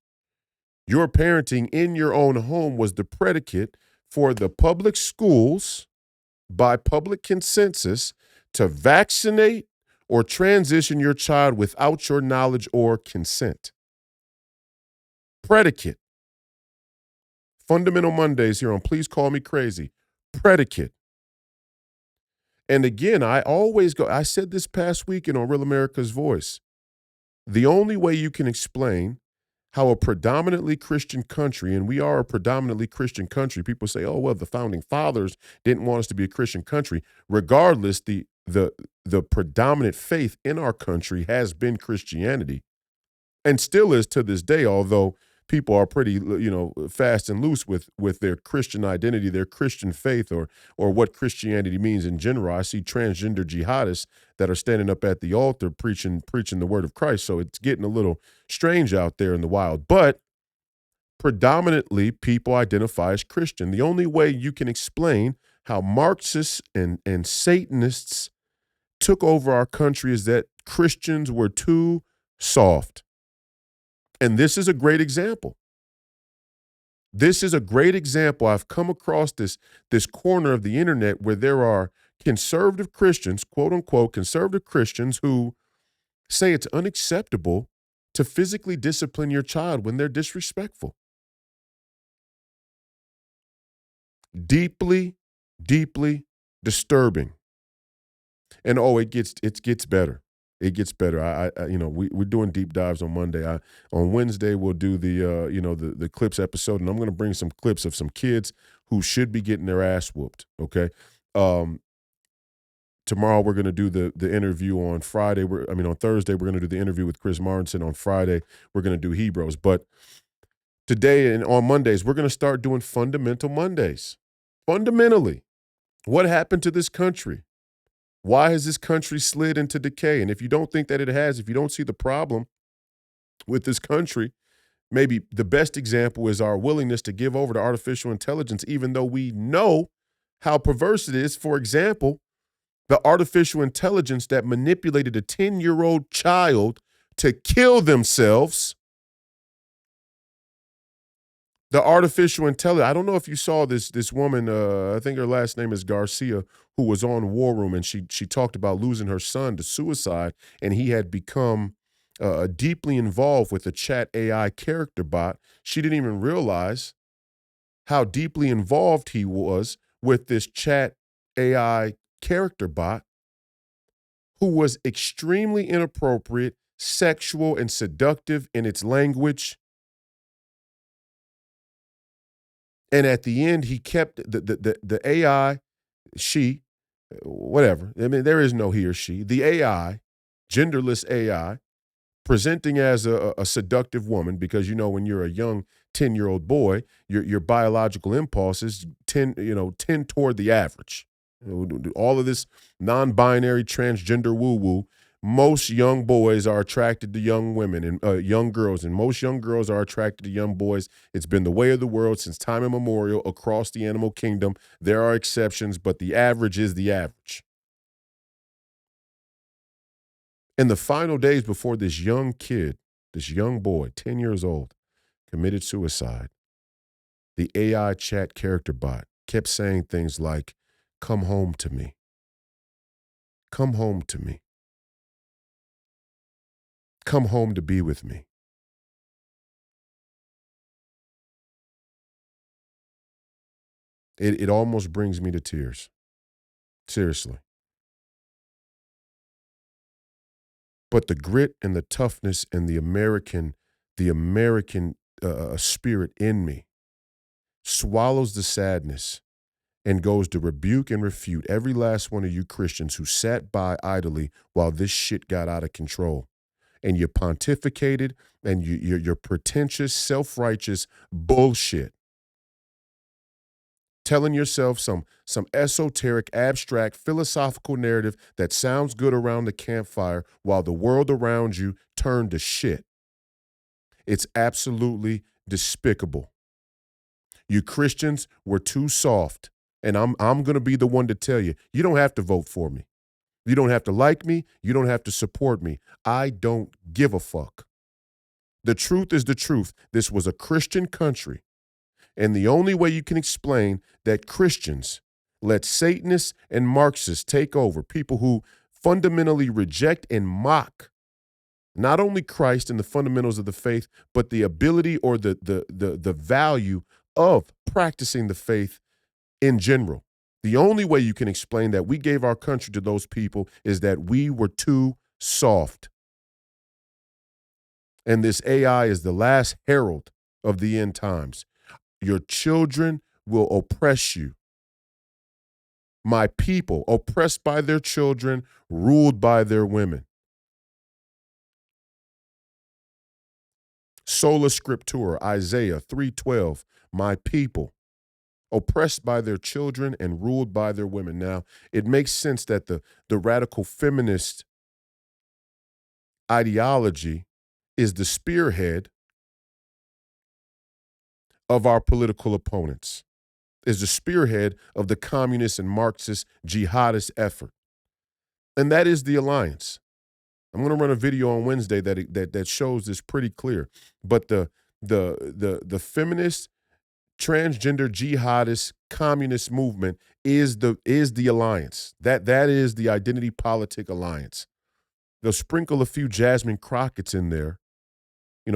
your parenting in your own home was the predicate for the public schools, by public consensus, to vaccinate or transition your child without your knowledge or consent. Predicate. Fundamental Mondays here on Please Call Me Crazy. Predicate. And again, I said this past weekend on Real America's Voice. The only way you can explain how a predominantly Christian country, and we are a predominantly Christian country, people say, oh, well, the founding fathers didn't want us to be a Christian country. Regardless, the predominant faith in our country has been Christianity and still is to this day, although people are pretty, fast and loose with their Christian identity, their Christian faith, or what Christianity means in general. I see transgender jihadists that are standing up at the altar preaching the word of Christ. So it's getting a little strange out there in the wild. But predominantly, people identify as Christian. The only way you can explain how Marxists and Satanists took over our country is that Christians were too soft. And this is a great example. This is a great example. I've come across this corner of the internet where there are conservative Christians, quote unquote, conservative Christians who say it's unacceptable to physically discipline your child when they're disrespectful. Deeply, deeply disturbing. And it gets better. It gets better. We're doing deep dives on Monday. On Wednesday we'll do the clips episode, and I'm going to bring some clips of some kids who should be getting their ass whooped. Okay. Tomorrow we're going to do the interview. On Friday, on Thursday we're going to do the interview with Chris Martinson. On Friday we're going to do Hebrews. But today and on Mondays we're going to start doing Fundamental Mondays. Fundamentally, what happened to this country? Why has this country slid into decay? And if you don't think that it has, if you don't see the problem with this country, maybe the best example is our willingness to give over to artificial intelligence, even though we know how perverse it is. For example, the artificial intelligence that manipulated a 10-year-old child to kill themselves. The artificial intelligence. I don't know if you saw this woman, I think her last name is Garcia, who was on War Room, and she talked about losing her son to suicide, and he had become deeply involved with a chat AI character bot. She didn't even realize how deeply involved he was with this chat AI character bot, who was extremely inappropriate, sexual, and seductive in its language. And at the end, he kept the AI, whatever. I mean, there is no he or she. The AI, genderless AI, presenting as a seductive woman, because when you're a young 10-year-old boy, your biological impulses tend toward the average. All of this non-binary, transgender woo-woo. Most young boys are attracted to young women and young girls, and most young girls are attracted to young boys. It's been the way of the world since time immemorial across the animal kingdom. There are exceptions, but the average is the average. In the final days before this young kid this young boy, 10 years old, committed suicide. The AI chat character bot kept saying things like, "Come home to me. Come home to me. Come home to be with me." It almost brings me to tears. Seriously. But the grit and the toughness and the American spirit in me swallows the sadness and goes to rebuke and refute every last one of you Christians who sat by idly while this shit got out of control. And you pontificated and you're pretentious, self-righteous bullshit. Telling yourself some esoteric, abstract, philosophical narrative that sounds good around the campfire while the world around you turned to shit. It's absolutely despicable. You Christians were too soft, and I'm going to be the one to tell you, you don't have to vote for me. You don't have to like me. You don't have to support me. I don't give a fuck. The truth is the truth. This was a Christian country. And the only way you can explain that Christians let Satanists and Marxists take over, people who fundamentally reject and mock not only Christ and the fundamentals of the faith, but the ability or the value of practicing the faith in general. The only way you can explain that we gave our country to those people is that we were too soft. And this AI is the last herald of the end times. Your children will oppress you. My people, oppressed by their children, ruled by their women. Sola Scriptura, Isaiah 3:12, my people, oppressed by their children and ruled by their women. Now, it makes sense that the radical feminist ideology is the spearhead of our political opponents, is the spearhead of the communist and Marxist jihadist effort. And that is the alliance. I'm going to run a video on Wednesday that shows this pretty clear. But the feminist, transgender, jihadist, communist movement is the alliance. That is the identity politic alliance. They'll sprinkle a few Jasmine Crockett's in there,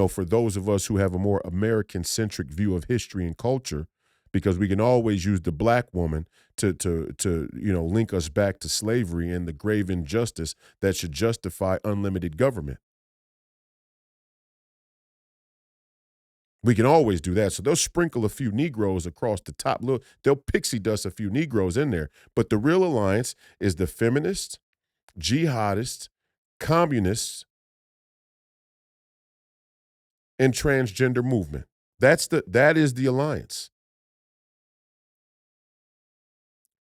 for those of us who have a more American-centric view of history and culture, because we can always use the black woman to link us back to slavery and the grave injustice that should justify unlimited government. We can always do that. So they'll sprinkle a few Negroes across the top. They'll pixie dust a few Negroes in there. But the real alliance is the feminists, jihadists, communists, and transgender movement. That is the alliance.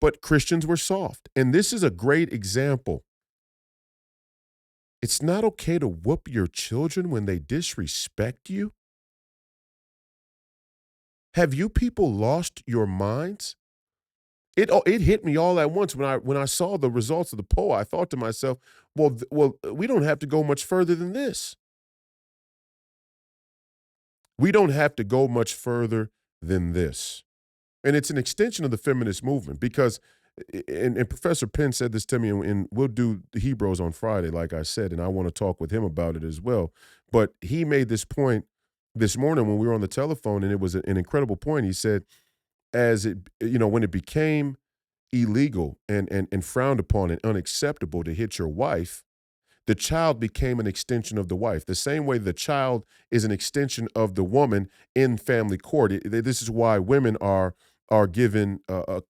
But Christians were soft. And this is a great example. It's not okay to whoop your children when they disrespect you. Have you people lost your minds? It hit me all at once when I saw the results of the poll. I thought to myself, well, we don't have to go much further than this. We don't have to go much further than this. And it's an extension of the feminist movement because, and Professor Penn said this to me, and we'll do the Hebrews on Friday, like I said, and I want to talk with him about it as well. But he made this point this morning when we were on the telephone, and it was an incredible point. He said, when it became illegal and frowned upon and unacceptable to hit your wife, the child became an extension of the wife. The same way the child is an extension of the woman in family court. This is why women are given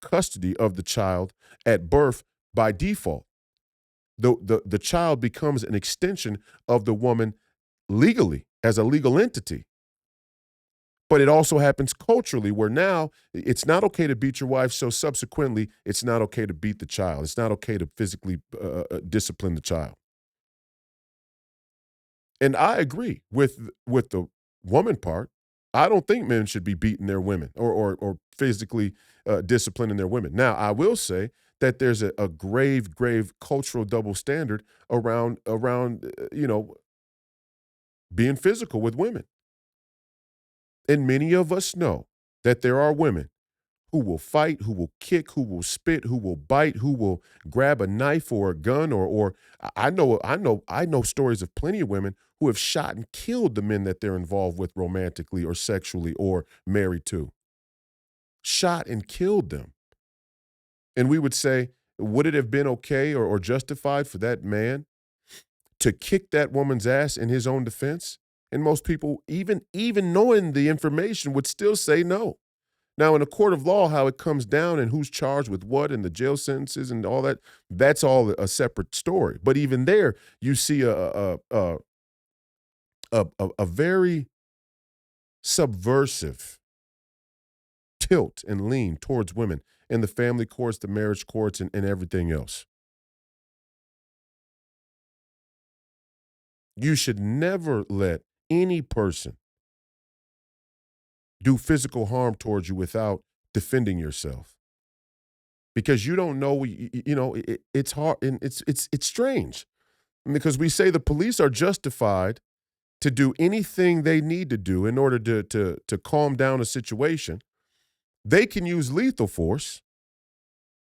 custody of the child at birth by default. The child becomes an extension of the woman legally as a legal entity. But it also happens culturally where now it's not okay to beat your wife, so subsequently it's not okay to beat the child. It's not okay to physically discipline the child. And I agree with the woman part. I don't think men should be beating their women or physically disciplining their women. Now, I will say that there's a grave cultural double standard around being physical with women. And many of us know that there are women who will fight, who will kick, who will spit, who will bite, who will grab a knife or a gun or I know stories of plenty of women who have shot and killed the men that they're involved with romantically or sexually or married to. Shot and killed them. And we would say, would it have been okay or justified for that man to kick that woman's ass in his own defense? And most people, even knowing the information, would still say no. Now, in a court of law, how it comes down and who's charged with what and the jail sentences and all that, that's all a separate story. But even there, you see a very subversive tilt and lean towards women in the family courts, the marriage courts, and everything else. You should never let any person do physical harm towards you without defending yourself. Because you don't know, it's hard and it's strange. Because we say the police are justified to do anything they need to do in order to calm down a situation. They can use lethal force.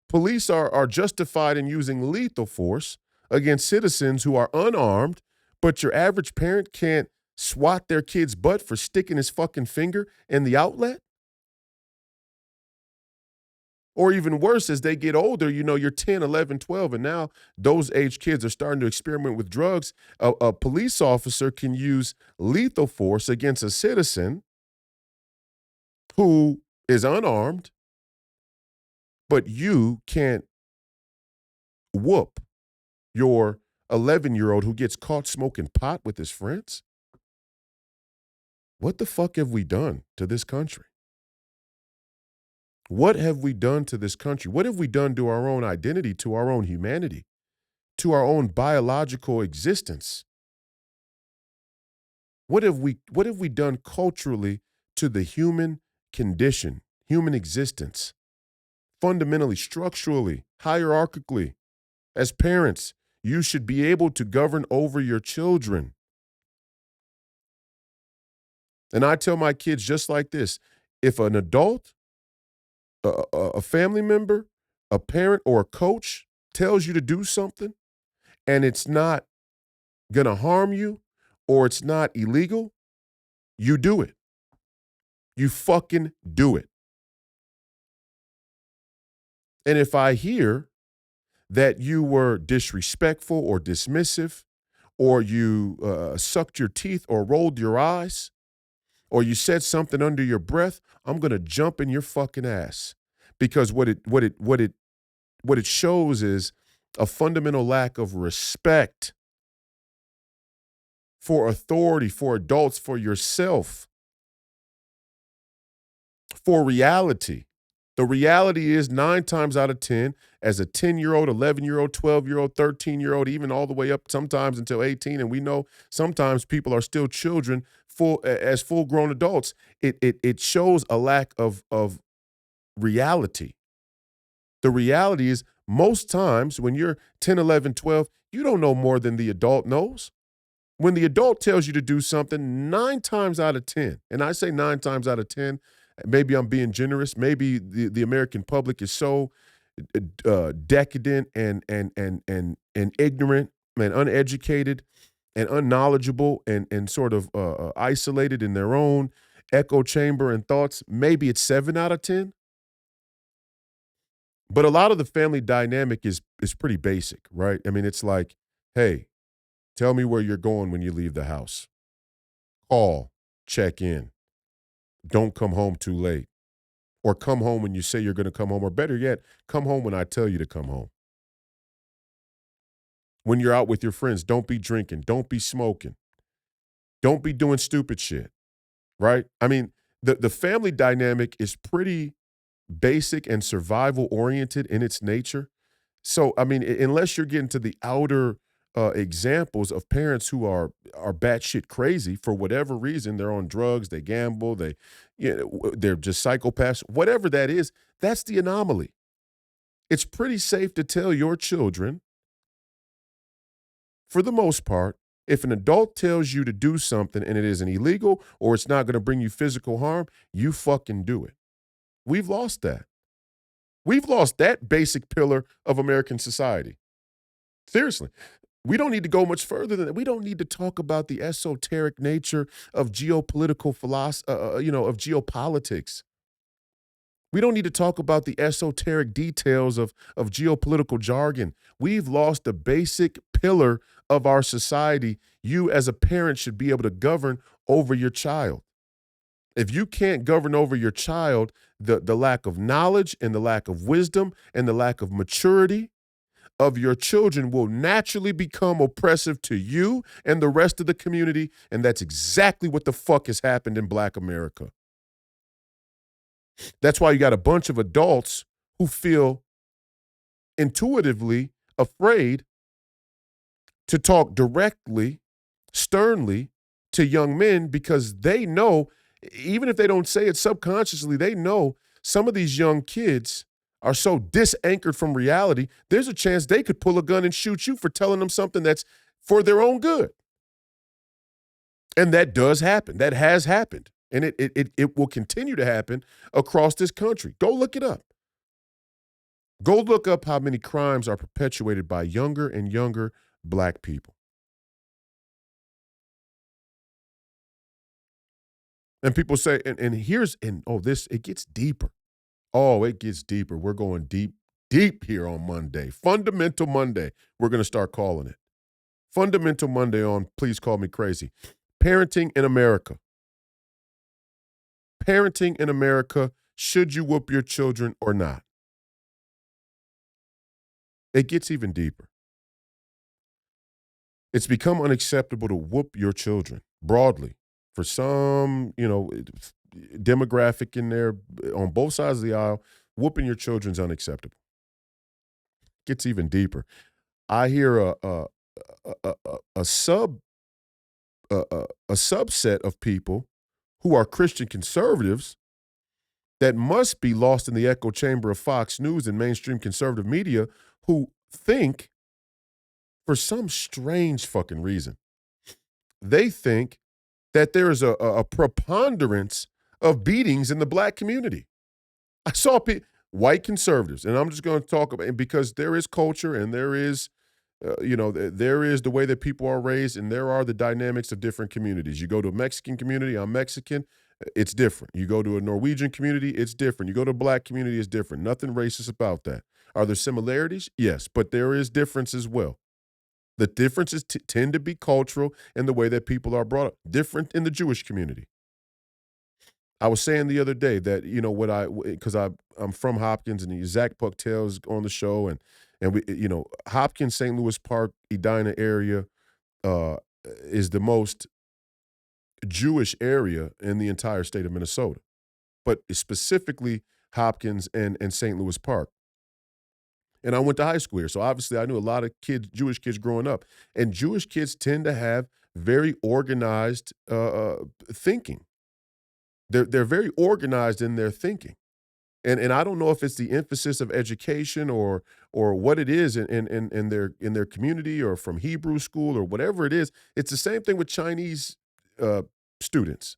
Police are justified in using lethal force against citizens who are unarmed, but your average parent can't swat their kid's butt for sticking his fucking finger in the outlet? Or even worse, as they get older, you're 10, 11, 12, and now those age kids are starting to experiment with drugs. A police officer can use lethal force against a citizen who is unarmed, but you can't whoop your 11-year-old who gets caught smoking pot with his friends? What the fuck have we done to this country? What have we done to this country? What have we done to our own identity, to our own humanity, to our own biological existence? What have we done culturally to the human condition, human existence? Fundamentally, structurally, hierarchically, as parents, you should be able to govern over your children. And I tell my kids just like this: if an adult, a family member, a parent, or a coach tells you to do something and it's not going to harm you or it's not illegal, you do it. You fucking do it. And if I hear that you were disrespectful or dismissive, or you sucked your teeth or rolled your eyes, or you said something under your breath, I'm going to jump in your fucking ass. Because what it shows is a fundamental lack of respect for authority, for adults, for yourself, for reality. The reality is 9 times out of 10, as a 10-year-old, 11-year-old, 12-year-old, 13-year-old, even all the way up sometimes until 18, and we know sometimes people are still children as full-grown adults, it shows a lack of reality. The reality is most times when you're 10, 11, 12, you don't know more than the adult knows. When the adult tells you to do something, 9 times out of 10, and I say 9 times out of 10, maybe I'm being generous. Maybe the American public is so decadent and ignorant and uneducated and unknowledgeable and sort of isolated in their own echo chamber and thoughts. Maybe it's 7 out of 10. But a lot of the family dynamic is pretty basic, right? I mean, it's like, hey, tell me where you're going when you leave the house. Call, check in. Don't come home too late. Or come home when you say you're going to come home. Or better yet, come home when I tell you to come home. When you're out with your friends, don't be drinking. Don't be smoking. Don't be doing stupid shit, right? I mean, the family dynamic is pretty basic and survival-oriented in its nature. So, I mean, unless you're getting to the outer examples of parents who are batshit crazy for whatever reason, they're on drugs, they gamble, they're just psychopaths, whatever that is, that's the anomaly. It's pretty safe to tell your children, for the most part, If an adult tells you to do something and it isn't illegal or it's not going to bring you physical harm, you fucking do it. We've lost that. We've lost that basic pillar of American society. Seriously. We don't need to go much further than that. We don't need to talk about the esoteric nature of geopolitical philosophy, of geopolitics. We don't need to talk about the esoteric details of geopolitical jargon. We've lost the basic pillar of our society. You, as a parent, should be able to govern over your child. If you can't govern over your child, the lack of knowledge and the lack of wisdom and the lack of maturity of your children will naturally become oppressive to you and the rest of the community, and that's exactly what the fuck has happened in Black America. That's why you got a bunch of adults who feel intuitively afraid to talk directly, sternly to young men because they know, even if they don't say it subconsciously, they know some of these young kids are so disanchored from reality, there's a chance they could pull a gun and shoot you for telling them something that's for their own good. And that does happen. That has happened. And it will continue to happen across this country. Go look it up. Go look up how many crimes are perpetuated by younger and younger Black people. And people say, it gets deeper. Oh, it gets deeper. We're going deep here on Monday. Fundamental Monday, we're going to start calling it. Fundamental Monday on Please Call Me Crazy. Parenting in America. Parenting in America, should you whoop your children or not? It gets even deeper. It's become unacceptable to whoop your children broadly. For some, demographic in there on both sides of the aisle, whooping your children's unacceptable. Gets even deeper. I hear a subset of people who are Christian conservatives that must be lost in the echo chamber of Fox News and mainstream conservative media who think, for some strange fucking reason, they think that there is a preponderance of beatings in the Black community. I saw white conservatives, and I'm just going to talk about it because there is culture and there is, there is the way that people are raised, and there are the dynamics of different communities. You go to a Mexican community, I'm Mexican, it's different. You go to a Norwegian community, it's different. You go to a Black community, it's different. Nothing racist about that. Are there similarities? Yes, but there is difference as well. The differences tend to be cultural in the way that people are brought up. Different in the Jewish community. I was saying the other day that, because I'm from Hopkins and Zach Pucktail's on the show, and we, Hopkins, St. Louis Park, Edina area is the most Jewish area in the entire state of Minnesota, but specifically Hopkins and St. Louis Park. And I went to high school here, so obviously I knew a lot of Jewish kids growing up. And Jewish kids tend to have very organized thinking. They're very organized in their thinking. And I don't know if it's the emphasis of education or what it is in their community or from Hebrew school or whatever it is. It's the same thing with Chinese students.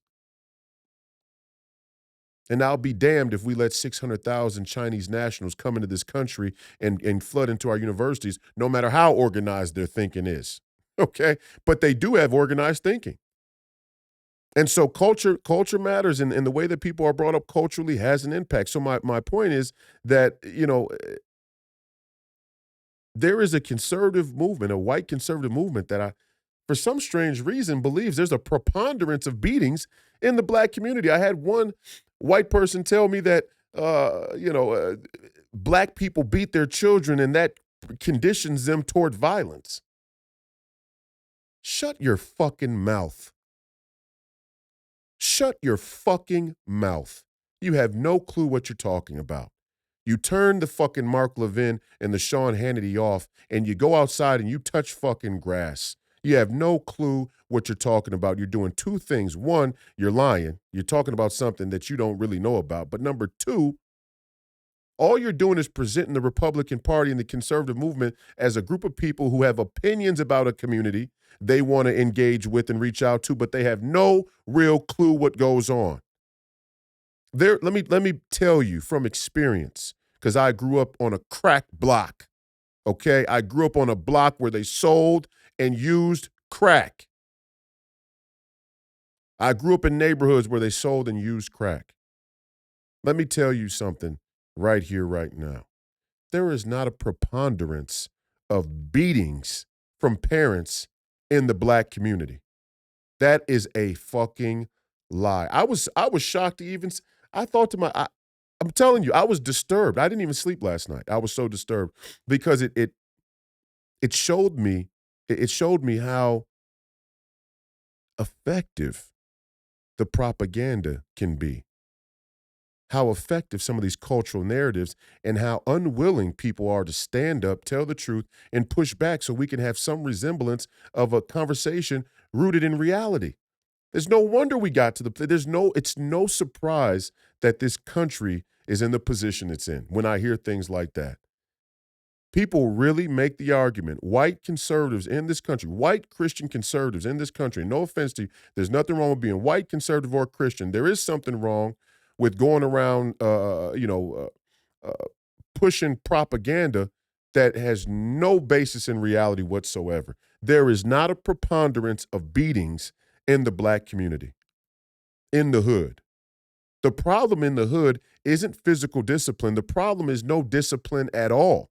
And I'll be damned if we let 600,000 Chinese nationals come into this country and flood into our universities, no matter how organized their thinking is, okay? But they do have organized thinking. And so culture matters, and the way that people are brought up culturally has an impact. So my point is that, there is a conservative movement, a white conservative movement that for some strange reason, believes there's a preponderance of beatings in the Black community. I had one white person tell me that, Black people beat their children and that conditions them toward violence. Shut your fucking mouth. Shut your fucking mouth. You have no clue what you're talking about. You turn the fucking Mark Levin and the Sean Hannity off, and you go outside and you touch fucking grass. You have no clue what you're talking about. You're doing two things. One, you're lying. You're talking about something that you don't really know about. But number two, All you're doing is presenting the Republican Party and the conservative movement as a group of people who have opinions about a community they want to engage with and reach out to, but they have no real clue what goes on. Let me tell you from experience, because I grew up on a crack block. Okay, I grew up on a block where they sold and used crack. I grew up in neighborhoods where they sold and used crack. Let me tell you something right here, right now. There is not a preponderance of beatings from parents in the black community. That is a fucking lie. I was shocked to even. I thought to I'm telling you, I was disturbed. I didn't even sleep last night. I was so disturbed because it showed me how effective the propaganda can be. How effective some of these cultural narratives and how unwilling people are to stand up, tell the truth, and push back so we can have some resemblance of a conversation rooted in reality. There's no wonder we got to it's no surprise that this country is in the position it's in when I hear things like that. People really make the argument, white conservatives in this country, white Christian conservatives in this country, no offense to you, there's nothing wrong with being white, conservative, or Christian. There is something wrong with going around, pushing propaganda that has no basis in reality whatsoever. There is not a preponderance of beatings in the black community, in the hood. The problem in the hood isn't physical discipline. The problem is no discipline at all.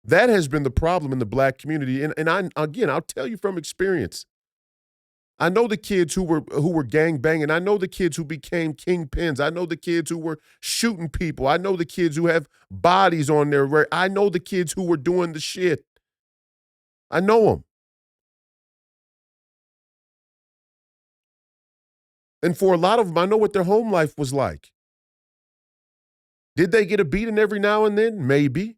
That has been the problem in the black community. And I'll tell you from experience. I know the kids who were gang banging. I know the kids who became kingpins. I know the kids who were shooting people. I know the kids who have bodies on their. I know the kids who were doing the shit. I know them. And for a lot of them, I know what their home life was like. Did they get a beating every now and then? Maybe.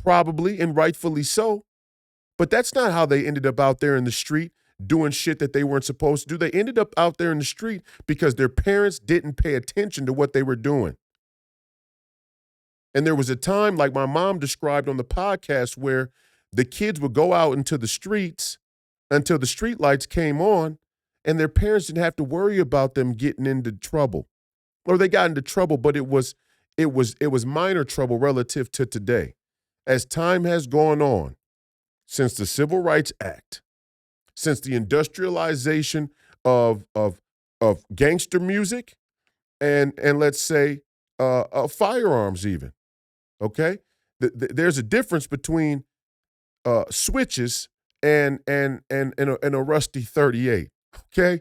Probably, and rightfully so. But that's not how they ended up out there in the street doing shit that they weren't supposed to do. They ended up out there in the street because their parents didn't pay attention to what they were doing. And there was a time, like my mom described on the podcast, where the kids would go out into the streets until the street lights came on, and their parents didn't have to worry about them getting into trouble. Or they got into trouble, but it was minor trouble relative to today. As time has gone on, since the Civil Rights Act, since the industrialization of gangster music and let's say firearms even, okay? There's a difference between switches and a rusty 38, okay?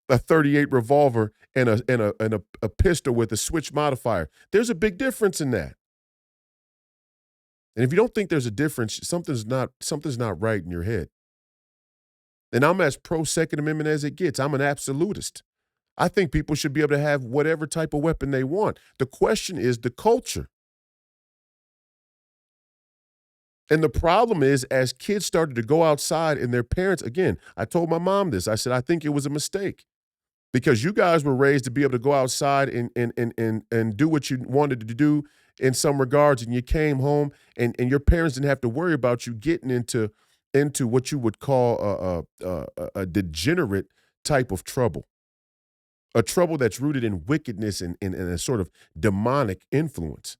A 38 revolver and a pistol with a switch modifier. There's a big difference in that. And if you don't think there's a difference, something's not right in your head. And I'm as pro-Second Amendment as it gets. I'm an absolutist. I think people should be able to have whatever type of weapon they want. The question is the culture. And the problem is, as kids started to go outside and their parents, again, I told my mom this. I said, I think it was a mistake. Because you guys were raised to be able to go outside and do what you wanted to do in some regards, and you came home and your parents didn't have to worry about you getting into what you would call a degenerate type of trouble, a trouble that's rooted in wickedness and a sort of demonic influence.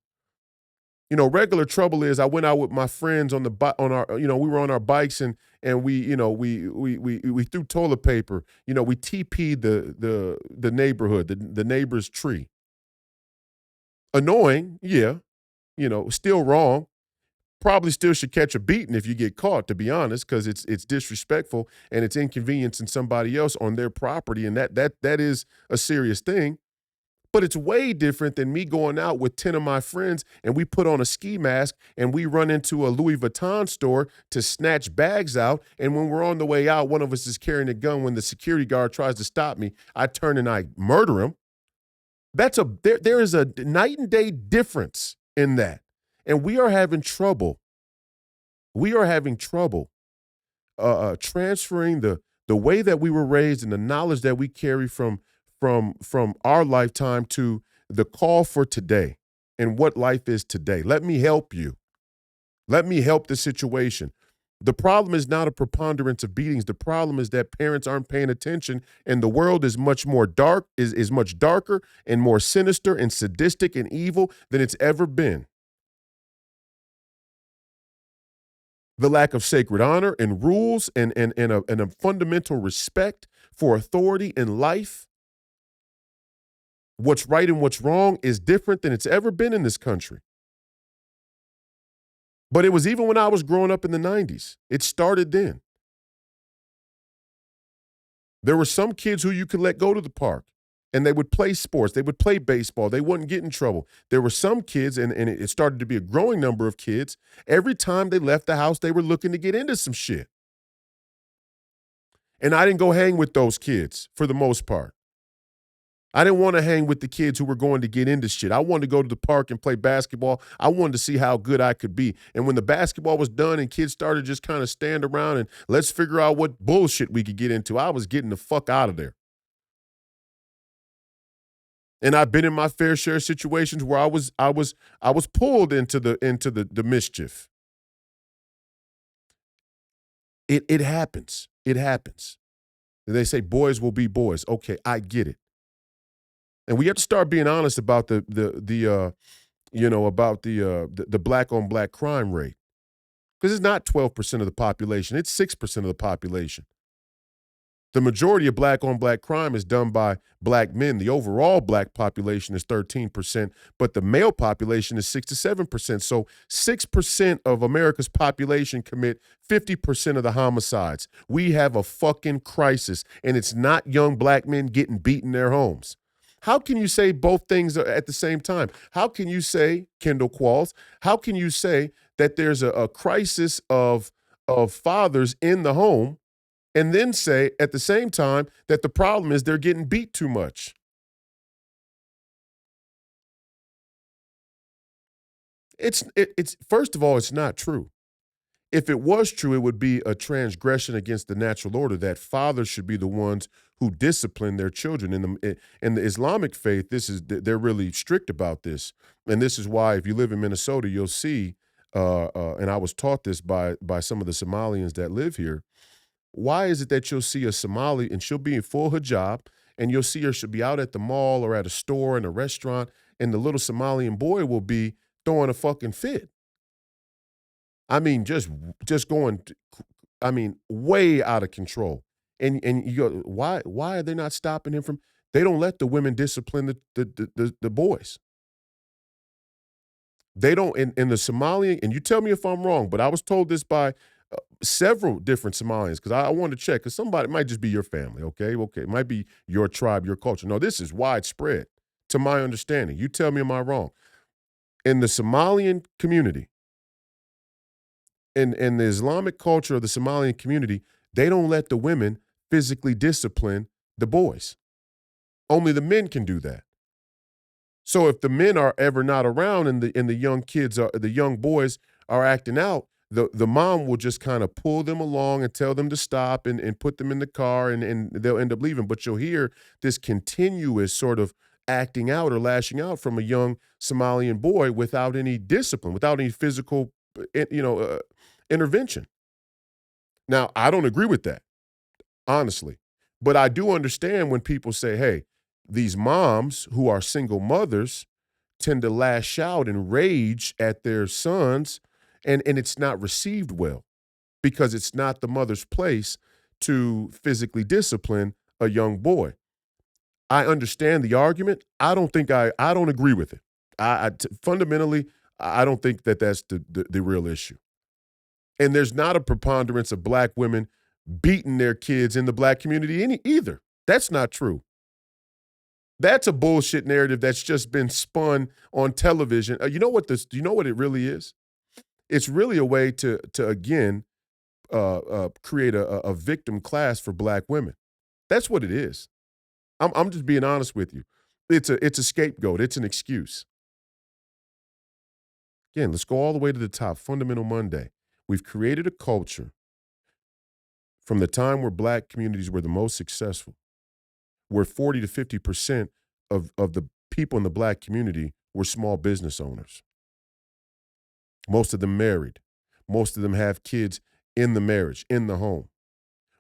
You know, regular trouble is I went out with my friends we were on our bikes and we threw toilet paper. You know, we TP'd the neighborhood, the neighbor's tree. Annoying, yeah. You know, still wrong. Probably still should catch a beating if you get caught, to be honest, because it's disrespectful and it's inconveniencing somebody else on their property, and that is a serious thing. But it's way different than me going out with 10 of my friends and we put on a ski mask and we run into a Louis Vuitton store to snatch bags out. And when we're on the way out, one of us is carrying a gun. When the security guard tries to stop me, I turn and I murder him. There is a night and day difference in that. And we are having trouble. We are having trouble transferring the way that we were raised and the knowledge that we carry from our lifetime to the call for today and what life is today. Let me help you. Let me help the situation. The problem is not a preponderance of beatings. The problem is that parents aren't paying attention, and the world is much more dark, is much darker and more sinister and sadistic and evil than it's ever been. The lack of sacred honor and rules and a fundamental respect for authority in life, what's right and what's wrong, is different than it's ever been in this country. But it was even when I was growing up in the 90s. It started then. There were some kids who you could let go to the park, and they would play sports. They would play baseball. They wouldn't get in trouble. There were some kids, and it started to be a growing number of kids. Every time they left the house, they were looking to get into some shit. And I didn't go hang with those kids for the most part. I didn't want to hang with the kids who were going to get into shit. I wanted to go to the park and play basketball. I wanted to see how good I could be. And when the basketball was done and kids started just kind of stand around and let's figure out what bullshit we could get into, I was getting the fuck out of there. And I've been in my fair share of situations where I was pulled into the mischief. It happens. It happens. They say boys will be boys. Okay, I get it. And we have to start being honest about the black on black crime rate, because it's not 12% of the population; it's 6% of the population. The majority of black on black crime is done by black men. The overall black population is 13%, but the male population is 6 to 7%. So 6% of America's population commit 50% of the homicides. We have a fucking crisis, and it's not young black men getting beat in their homes. How can you say both things at the same time? How can you say, Kendall Qualls, how can you say that there's a crisis of fathers in the home and then say at the same time that the problem is they're getting beat too much? It's first of all, it's not true. If it was true, it would be a transgression against the natural order that fathers should be the ones who discipline their children. In the Islamic faith, they're really strict about this, and this is why if you live in Minnesota, you'll see. And I was taught this by some of the Somalians that live here. Why is it that you'll see a Somali and she'll be in full hijab, and you'll see her, she'll be out at the mall or at a store in a restaurant, and the little Somalian boy will be throwing a fucking fit. I mean, just going, way out of control. And you go, why are they not stopping him from? They don't let the women discipline the boys. They don't in the Somalian, and you tell me if I'm wrong, but I was told this by several different Somalians, because I wanted to check, because somebody, it might just be your family, okay, it might be your tribe, your culture. No, this is widespread, to my understanding. You tell me, am I wrong? In the Somalian community, in the Islamic culture of the Somalian community, they don't let the women physically discipline the boys. Only the men can do that. So if the men are ever not around and the young kids the young boys are acting out, the mom will just kind of pull them along and tell them to stop and put them in the car, and they'll end up leaving. But you'll hear this continuous sort of acting out or lashing out from a young Somalian boy without any discipline, without any physical intervention. Now, I don't agree with that, honestly. But I do understand when people say, hey, these moms who are single mothers tend to lash out and rage at their sons, and it's not received well because it's not the mother's place to physically discipline a young boy. I understand the argument. I don't agree with it. Fundamentally, I don't think that that's the real issue. And there's not a preponderance of black women beating their kids in the black community either. That's not true. That's a bullshit narrative that's just been spun on television. You know what it really is? It's really a way to again create a victim class for black women. That's what it is. I'm just being honest with you. It's a scapegoat. It's an excuse. Again, let's go all the way to the top. Fundamental Monday. We've created a culture from the time where black communities were the most successful, where 40 to 50% of the people in the black community were small business owners. Most of them married. Most of them have kids in the marriage, in the home.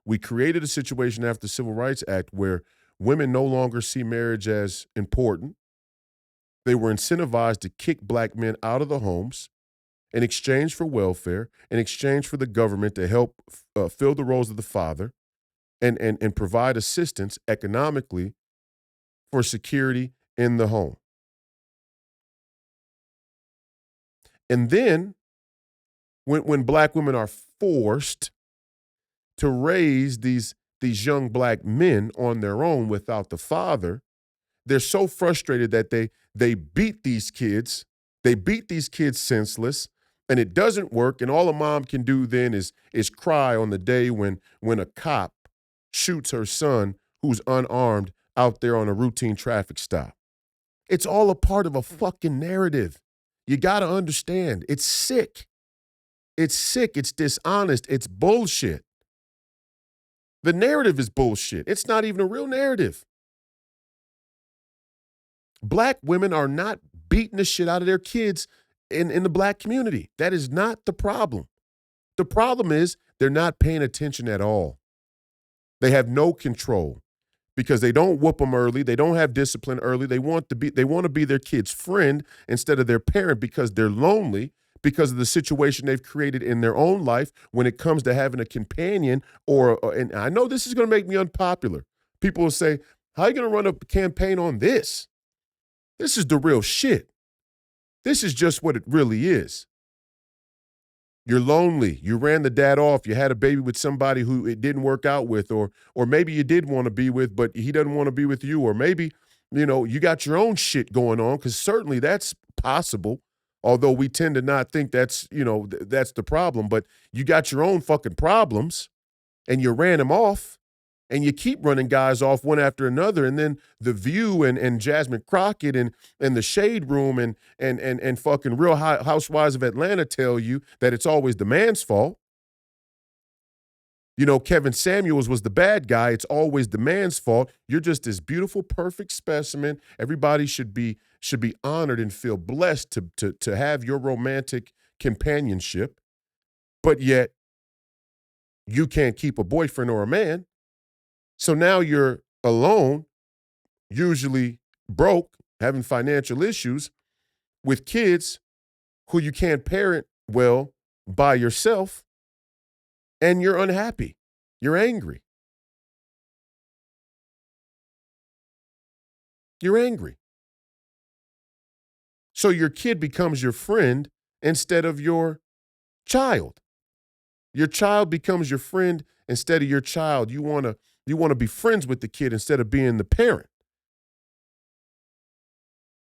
We created a situation after the Civil Rights Act where women no longer see marriage as important. They were incentivized to kick black men out of the homes in exchange for welfare, in exchange for the government to help fill the roles of the father and provide assistance economically for security in the home. And then when black women are forced to raise these young black men on their own without the father, they're so frustrated that they beat these kids. They beat these kids senseless, and it doesn't work. And all a mom can do then is cry on the day when a cop shoots her son who's unarmed out there on a routine traffic stop. It's all a part of a fucking narrative. You got to understand. It's sick. It's sick. It's dishonest. It's bullshit. The narrative is bullshit. It's not even a real narrative. Black women are not beating the shit out of their kids in the black community. That is not the problem. The problem is they're not paying attention at all. They have no control because they don't whoop them early. They don't have discipline early. They want to be their kid's friend instead of their parent because they're lonely because of the situation they've created in their own life when it comes to having a companion and I know this is going to make me unpopular. People will say, how are you going to run a campaign on this? This is the real shit. This is just what it really is. You're lonely. You ran the dad off. You had a baby with somebody who it didn't work out with, or maybe you did want to be with, but he doesn't want to be with you, or maybe, you got your own shit going on, because certainly that's possible, although we tend to not think that's, that's the problem, but you got your own fucking problems, and you ran him off. And you keep running guys off one after another, and then The View and Jasmine Crockett and the Shade Room and fucking Real Housewives of Atlanta tell you that it's always the man's fault. Kevin Samuels was the bad guy. It's always the man's fault. You're just this beautiful, perfect specimen. Everybody should be honored and feel blessed to have your romantic companionship, but yet you can't keep a boyfriend or a man. So now you're alone, usually broke, having financial issues, with kids who you can't parent well by yourself, and you're unhappy. You're angry. You're angry. So your kid becomes your friend instead of your child. Your child becomes your friend instead of your child. You want to be friends with the kid instead of being the parent.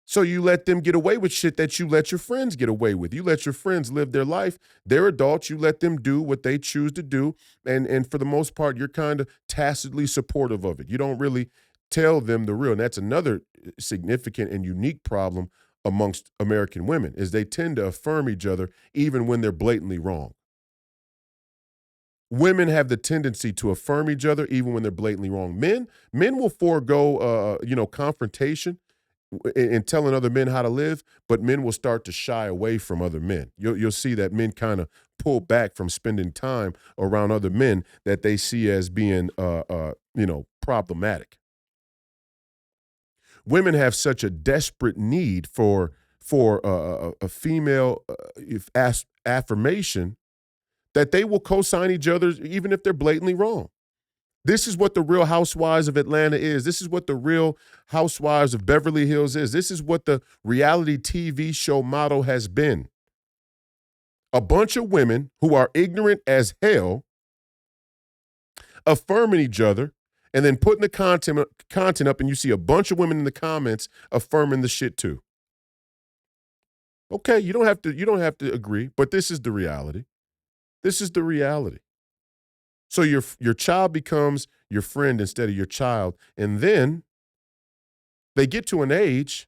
So you let them get away with shit that you let your friends get away with. You let your friends live their life. They're adults. You let them do what they choose to do. And for the most part, you're kind of tacitly supportive of it. You don't really tell them the real. And that's another significant and unique problem amongst American women is they tend to affirm each other even when they're blatantly wrong. Women have the tendency to affirm each other even when they're blatantly wrong. Men will forego, confrontation in telling other men how to live, but men will start to shy away from other men. You'll see that men kind of pull back from spending time around other men that they see as being, problematic. Women have such a desperate need for a female affirmation that they will co-sign each other even if they're blatantly wrong. This is what the Real Housewives of Atlanta is. This is what the Real Housewives of Beverly Hills is. This is what the reality TV show motto has been. A bunch of women who are ignorant as hell affirming each other and then putting the content up, and you see a bunch of women in the comments affirming the shit too. Okay, you don't have to agree, but this is the reality. This is the reality. So your child becomes your friend instead of your child. And then they get to an age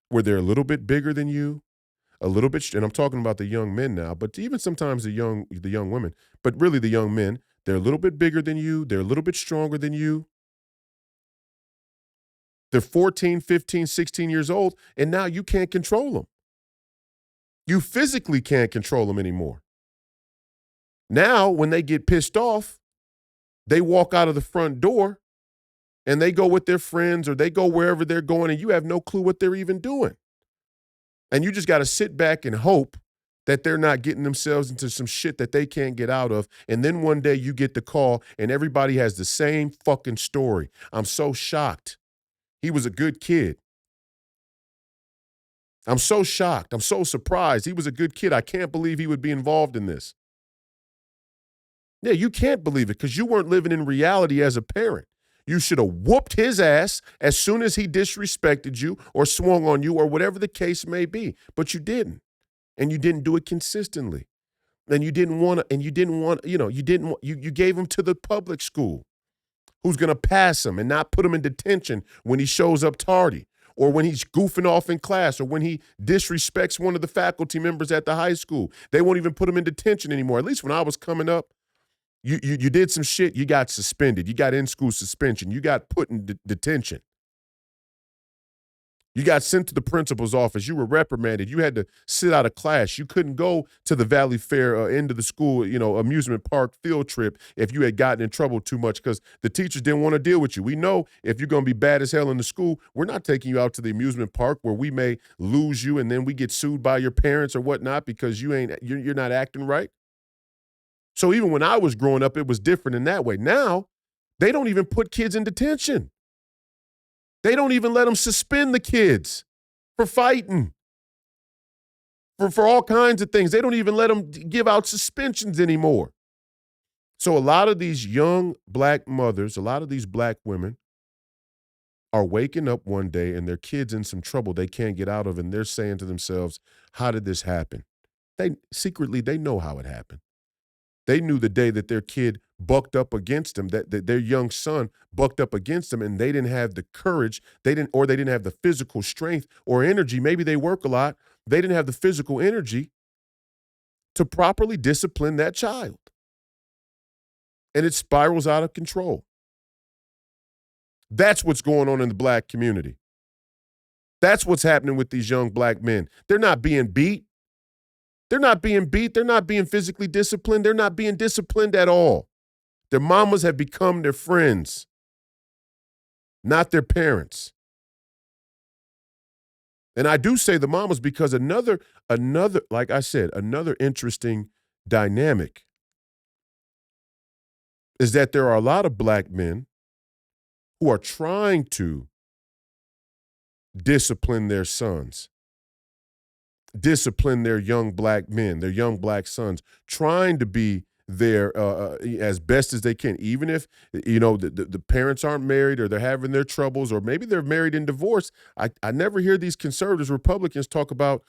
where they're a little bit bigger than you, a little bit, and I'm talking about the young men now, but even sometimes the young women, but really the young men, they're a little bit bigger than you, they're a little bit stronger than you. They're 14, 15, 16 years old, and now you can't control them. You physically can't control them anymore. Now, when they get pissed off, they walk out of the front door and they go with their friends or they go wherever they're going, and you have no clue what they're even doing. And you just got to sit back and hope that they're not getting themselves into some shit that they can't get out of. And then one day you get the call and everybody has the same fucking story. I'm so shocked. He was a good kid. I'm so shocked. I'm so surprised. He was a good kid. I can't believe he would be involved in this. Yeah, you can't believe it because you weren't living in reality as a parent. You should have whooped his ass as soon as he disrespected you or swung on you or whatever the case may be. But you didn't. And you didn't do it consistently. And you didn't want to, you gave him to the public school who's going to pass him and not put him in detention when he shows up tardy or when he's goofing off in class or when he disrespects one of the faculty members at the high school. They won't even put him in detention anymore. At least when I was coming up, you did some shit, you got suspended. You got in-school suspension. You got put in detention. You got sent to the principal's office. You were reprimanded. You had to sit out of class. You couldn't go to the Valley Fair end of the school, amusement park field trip if you had gotten in trouble too much because the teachers didn't want to deal with you. We know if you're going to be bad as hell in the school, we're not taking you out to the amusement park where we may lose you and then we get sued by your parents or whatnot because you're not acting right. So even when I was growing up, it was different in that way. Now, they don't even put kids in detention. They don't even let them suspend the kids for fighting, for all kinds of things. They don't even let them give out suspensions anymore. So a lot of these young black mothers, a lot of these black women are waking up one day and their kid's in some trouble they can't get out of, and they're saying to themselves, how did this happen? They know how it happened. They knew the day that their kid bucked up against them, that their young son bucked up against them, and they didn't have the courage, they didn't have the physical strength or energy. Maybe they work a lot. They didn't have the physical energy to properly discipline that child. And it spirals out of control. That's what's going on in the black community. That's what's happening with these young black men. They're not being beat. They're not being beat. They're not being physically disciplined. They're not being disciplined at all. Their mamas have become their friends, not their parents. And I do say the mamas because another, like I said, another interesting dynamic is that there are a lot of black men who are trying to discipline their sons, discipline their young black men, their young black sons, trying to be there as best as they can, even if, the parents aren't married or they're having their troubles or maybe they're married and divorced. I never hear these conservatives, Republicans talk about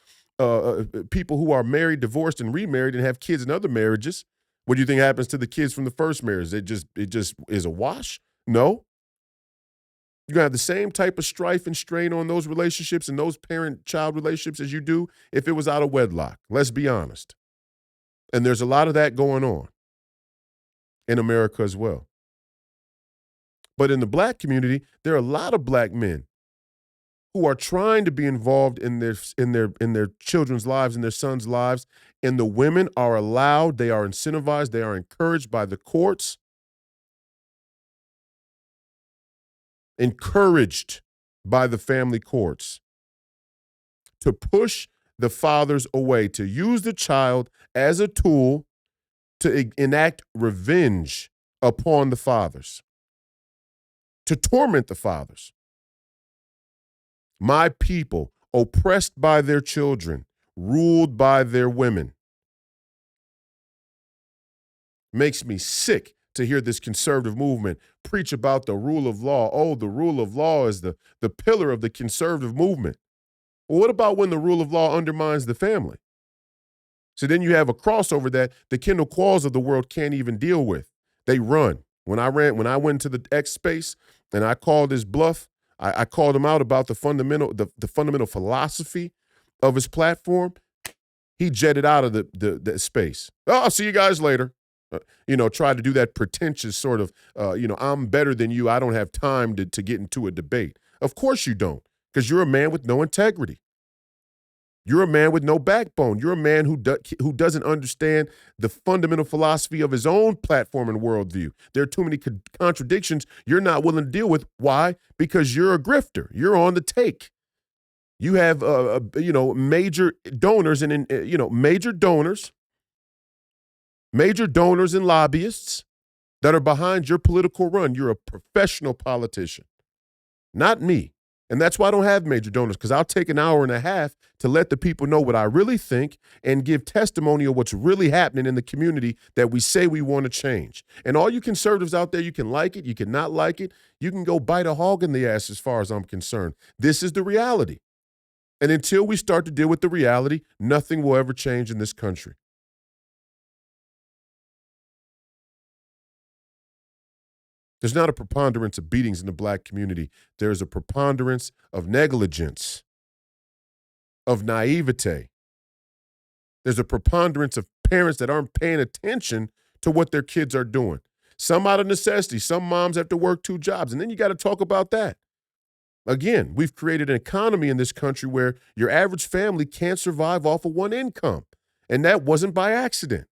people who are married, divorced, and remarried and have kids in other marriages. What do you think happens to the kids from the first marriage? It just is a wash? No. You're going to have the same type of strife and strain on those relationships and those parent-child relationships as you do if it was out of wedlock. Let's be honest. And there's a lot of that going on in America as well. But in the black community, there are a lot of black men who are trying to be involved in their children's lives and their sons' lives. And the women are allowed, they are incentivized, they are encouraged by the courts, encouraged by the family courts to push the fathers away, to use the child as a tool to enact revenge upon the fathers, to torment the fathers. My people, oppressed by their children, ruled by their women. Makes me sick to hear this conservative movement preach about the rule of law. Oh, the rule of law is the pillar of the conservative movement. Well, what about when the rule of law undermines the family? So then you have a crossover that the Kendall Qualls of the world can't even deal with. They run. When I went to the X space and I called his bluff, I called him out about the fundamental philosophy of his platform. He jetted out of the space. Oh, I'll see you guys later. Tried to do that pretentious sort of, I'm better than you. I don't have time to get into a debate. Of course you don't, because you're a man with no integrity. You're a man with no backbone. You're a man who doesn't understand the fundamental philosophy of his own platform and worldview. There are too many contradictions you're not willing to deal with. Why? Because you're a grifter. You're on the take. You have, major donors and major donors and lobbyists that are behind your political run. You're a professional politician, not me. And that's why I don't have major donors, because I'll take an hour and a half to let the people know what I really think and give testimony of what's really happening in the community that we say we want to change. And all you conservatives out there, you can like it, you can not like it, you can go bite a hog in the ass as far as I'm concerned. This is the reality. And until we start to deal with the reality, nothing will ever change in this country. There's not a preponderance of beatings in the black community. There's a preponderance of negligence, of naivete. There's a preponderance of parents that aren't paying attention to what their kids are doing. Some out of necessity. Some moms have to work 2 jobs. And then you got to talk about that. Again, we've created an economy in this country where your average family can't survive off of one income. And that wasn't by accident.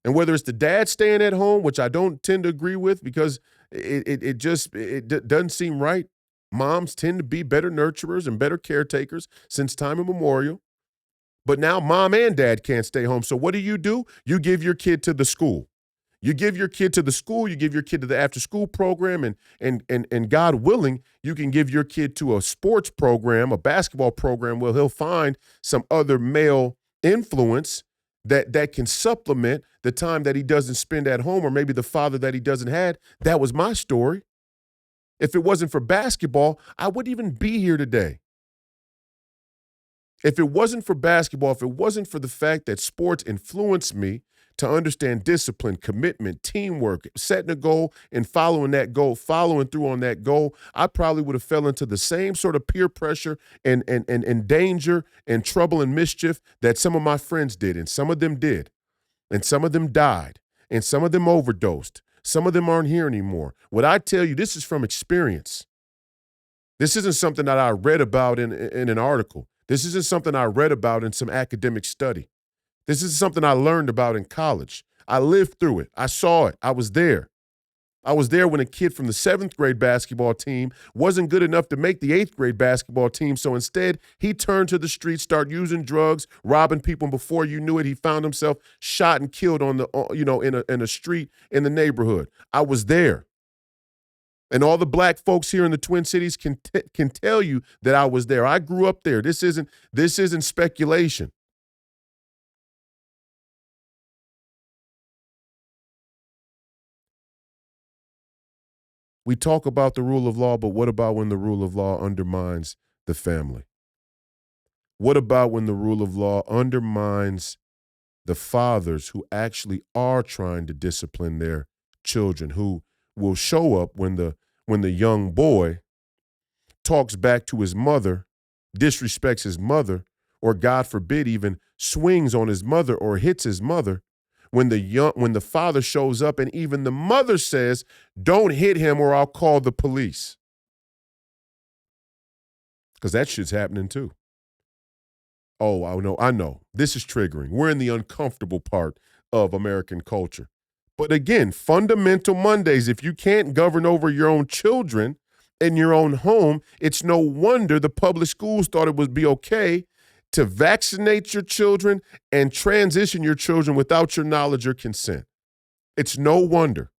And whether it's the dad staying at home, which I don't tend to agree with because it doesn't seem right. Moms tend to be better nurturers and better caretakers since time immemorial. But now mom and dad can't stay home. So what do? You give your kid to the school. You give your kid to the school, you give your kid to the after-school program, and God willing, you can give your kid to a sports program, a basketball program, where he'll find some other male influence that can supplement the time that he doesn't spend at home, or maybe the father that he doesn't have. That was my story. If it wasn't for basketball, I wouldn't even be here today. If it wasn't for basketball, if it wasn't for the fact that sports influenced me to understand discipline, commitment, teamwork, setting a goal and following that goal, following through on that goal, I probably would have fell into the same sort of peer pressure and danger and trouble and mischief that some of my friends did. And some of them did. And some of them died. And some of them overdosed. Some of them aren't here anymore. What I tell you, this is from experience. This isn't something that I read about in an article. This isn't something I read about in some academic study. This is something I learned about in college. I lived through it. I saw it. I was there. I was there when a kid from the 7th grade basketball team wasn't good enough to make the 8th grade basketball team. So instead, he turned to the streets, started using drugs, robbing people. And before you knew it, he found himself shot and killed in a street in the neighborhood. I was there. And all the black folks here in the Twin Cities can tell you that I was there. I grew up there. This isn't speculation. We talk about the rule of law, but what about when the rule of law undermines the family? What about when the rule of law undermines the fathers who actually are trying to discipline their children, who will show up when the young boy talks back to his mother, disrespects his mother, or God forbid even swings on his mother or hits his mother? When the father shows up and even the mother says, "Don't hit him or I'll call the police." Because that shit's happening too. Oh, I know. This is triggering. We're in the uncomfortable part of American culture. But again, fundamental Mondays, if you can't govern over your own children in your own home, it's no wonder the public schools thought it would be okay to vaccinate your children and transition your children without your knowledge or consent. It's no wonder.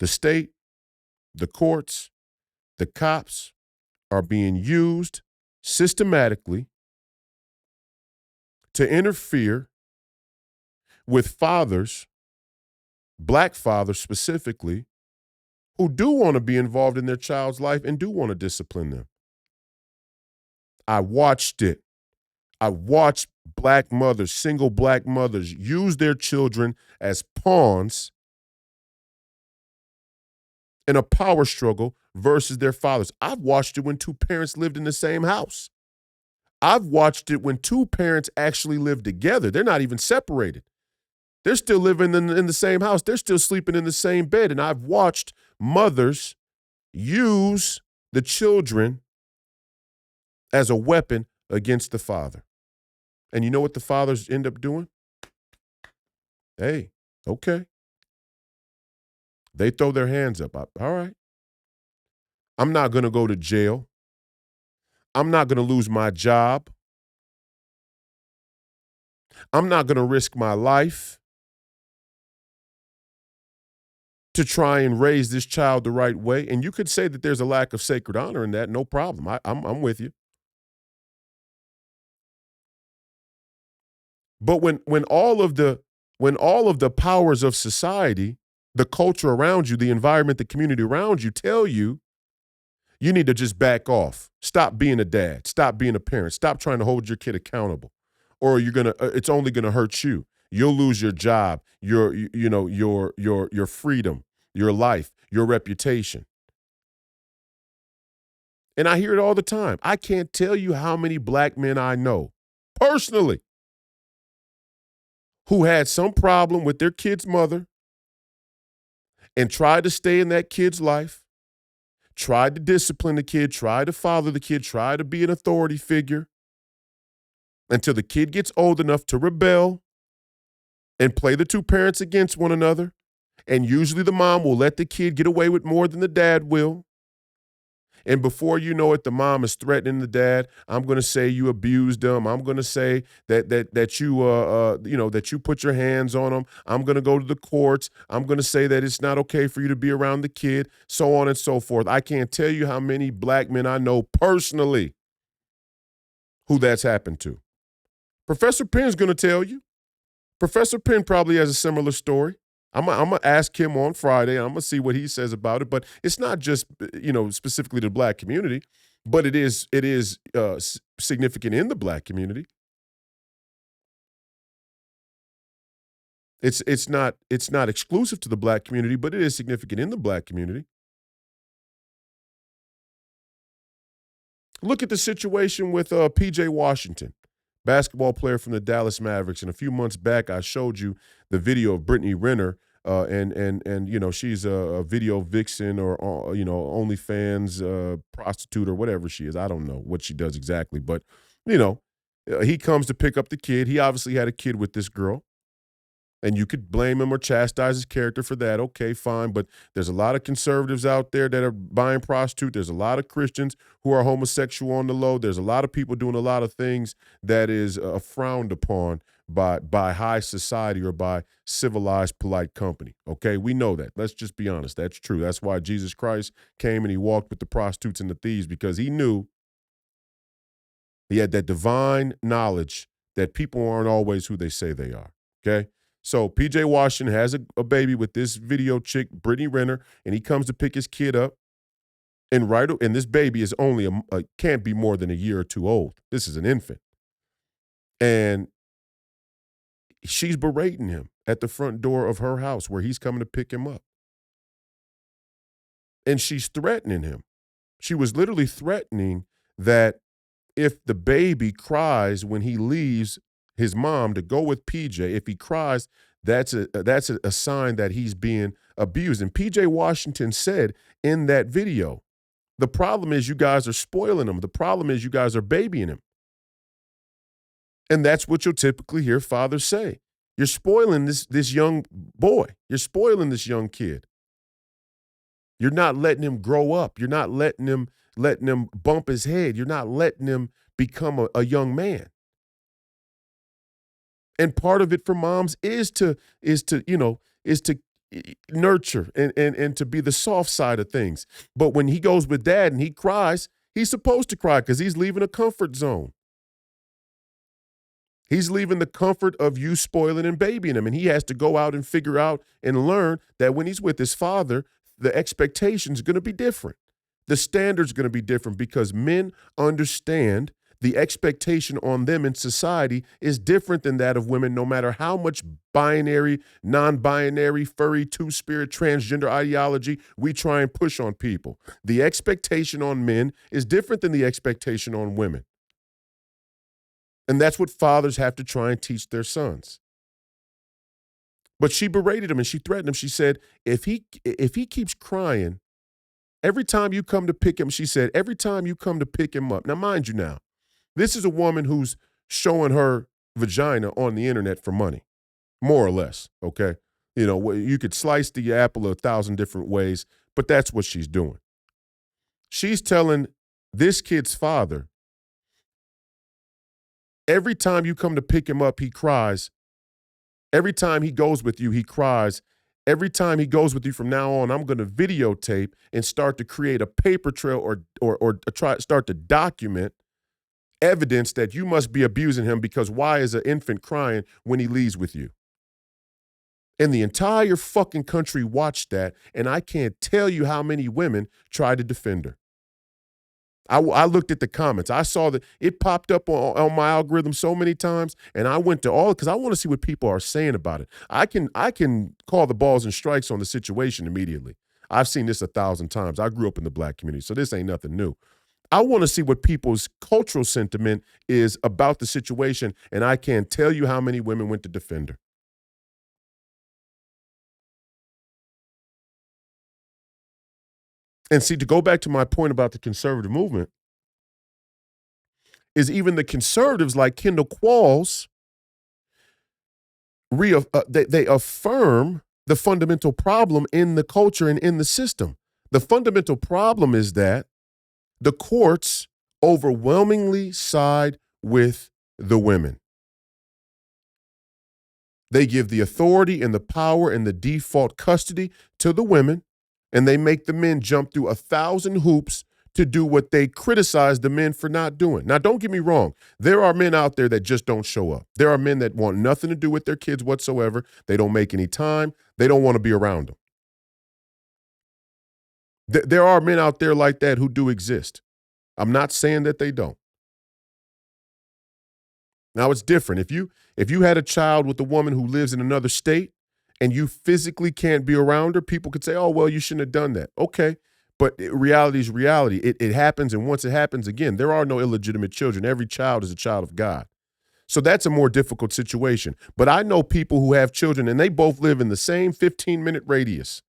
The state, the courts, the cops are being used systematically to interfere with fathers, black fathers specifically, who do want to be involved in their child's life and do want to discipline them. I watched it. I watched black mothers, single black mothers, use their children as pawns in a power struggle versus their fathers. I've watched it when 2 parents lived in the same house. I've watched it when 2 parents actually live together. They're not even separated. They're still living in the same house. They're still sleeping in the same bed. And I've watched mothers use the children as a weapon against the father. And you know what the fathers end up doing? Hey, okay. They throw their hands up. All right. I'm not going to go to jail. I'm not going to lose my job. I'm not going to risk my life to try and raise this child the right way. And you could say that there's a lack of sacred honor in that. No problem. I'm with you. But when all of the powers of society, the culture around you, the environment, the community around you tell you, you need to just back off. Stop being a dad. Stop being a parent. Stop trying to hold your kid accountable, or it's only gonna hurt you. You'll lose your job, your freedom, your life, your reputation. And I hear it all the time. I can't tell you how many black men I know personally who had some problem with their kid's mother and tried to stay in that kid's life, tried to discipline the kid, tried to father the kid, tried to be an authority figure until the kid gets old enough to rebel and play the two parents against one another. And usually the mom will let the kid get away with more than the dad will. And before you know it, the mom is threatening the dad. I'm going to say you abused them. I'm going to say that you put your hands on them. I'm going to go to the courts. I'm going to say that it's not okay for you to be around the kid, so on and so forth. I can't tell you how many black men I know personally who that's happened to. Professor Penn's going to tell you. Professor Penn probably has a similar story. I'm going to ask him on Friday. I'm going to see what he says about it. But it's not just, specifically the black community, but it is significant in the black community. It's not exclusive to the black community, but it is significant in the black community. Look at the situation with P.J. Washington, basketball player from the Dallas Mavericks. And a few months back, I showed you the video of Brittany Renner, and she's a video vixen or OnlyFans prostitute or whatever she is. I don't know what she does exactly, but he comes to pick up the kid. He obviously had a kid with this girl. And you could blame him or chastise his character for that. Okay, fine. But there's a lot of conservatives out there that are buying prostitutes. There's a lot of Christians who are homosexual on the low. There's a lot of people doing a lot of things that is frowned upon by high society or by civilized, polite company. Okay, we know that. Let's just be honest. That's true. That's why Jesus Christ came and he walked with the prostitutes and the thieves, because he knew he had that divine knowledge that people aren't always who they say they are. Okay? So P.J. Washington has a baby with this video chick, Brittany Renner, and he comes to pick his kid up. And this baby is only can't be more than a year or two old. This is an infant. And she's berating him at the front door of her house where he's coming to pick him up. And she's threatening him. She was literally threatening that if the baby cries when he leaves his mom to go with PJ, if he cries, that's a sign that he's being abused. And PJ Washington said in that video, the problem is you guys are spoiling him. The problem is you guys are babying him. And that's what you'll typically hear fathers say. You're spoiling this young boy. You're spoiling this young kid. You're not letting him grow up. You're not letting him bump his head. You're not letting him become a young man. And part of it for moms is to nurture and to be the soft side of things. But when he goes with dad and he cries, he's supposed to cry because he's leaving a comfort zone. He's leaving the comfort of you spoiling and babying him. And he has to go out and figure out and learn that when he's with his father, the expectation's going to be different. The standard's going to be different because men understand the expectation on them in society is different than that of women, no matter how much binary, non-binary, furry, two-spirit, transgender ideology we try and push on people. The expectation on men is different than the expectation on women. And that's what fathers have to try and teach their sons. But she berated him and she threatened him. She said, if he keeps crying, every time you come to pick him, she said, every time you come to pick him up. Now, mind you now, this is a woman who's showing her vagina on the internet for money, more or less, okay? You know, you could slice the apple 1,000 different ways, but that's what she's doing. She's telling this kid's father, every time you come to pick him up, he cries. Every time he goes with you, he cries. Every time he goes with you from now on, I'm going to videotape and start to create a paper trail or start to document evidence that you must be abusing him, because why is an infant crying when he leaves with you? And the entire fucking country watched that, and I can't tell you how many women tried to defend her. I looked at the comments. I saw that it popped up on my algorithm so many times, and I went to all because I want to see what people are saying about it. I can call the balls and strikes on the situation immediately. I've seen this 1,000 times. I grew up in the black community, so this ain't nothing new. I want to see what people's cultural sentiment is about the situation, and I can't tell you how many women went to defend her. And see, to go back to my point about the conservative movement, is even the conservatives like Kendall Qualls, they affirm the fundamental problem in the culture and in the system. The fundamental problem is that the courts overwhelmingly side with the women. They give the authority and the power and the default custody to the women, and they make the men jump through 1,000 hoops to do what they criticize the men for not doing. Now, don't get me wrong. There are men out there that just don't show up. There are men that want nothing to do with their kids whatsoever. They don't make any time. They don't want to be around them. There are men out there like that who do exist. I'm not saying that they don't. Now, it's different. If you had a child with a woman who lives in another state and you physically can't be around her, people could say, oh, well, you shouldn't have done that. Okay. But reality is reality. It happens, and once it happens, again, there are no illegitimate children. Every child is a child of God. So that's a more difficult situation. But I know people who have children, and they both live in the same 15-minute radius.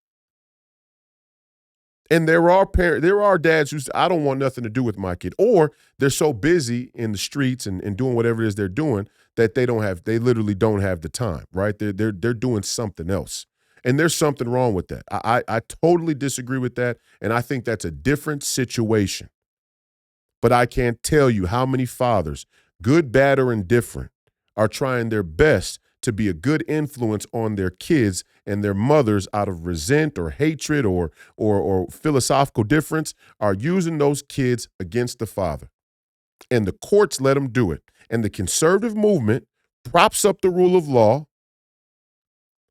And there are dads who say, I don't want nothing to do with my kid. Or they're so busy in the streets and doing whatever it is they're doing that they literally don't have the time, right? They're doing something else. And there's something wrong with that. I totally disagree with that, and I think that's a different situation. But I can't tell you how many fathers, good, bad, or indifferent, are trying their best to be a good influence on their kids and their mothers out of resent or hatred or philosophical difference, are using those kids against the father. And the courts let them do it. And the conservative movement props up the rule of law,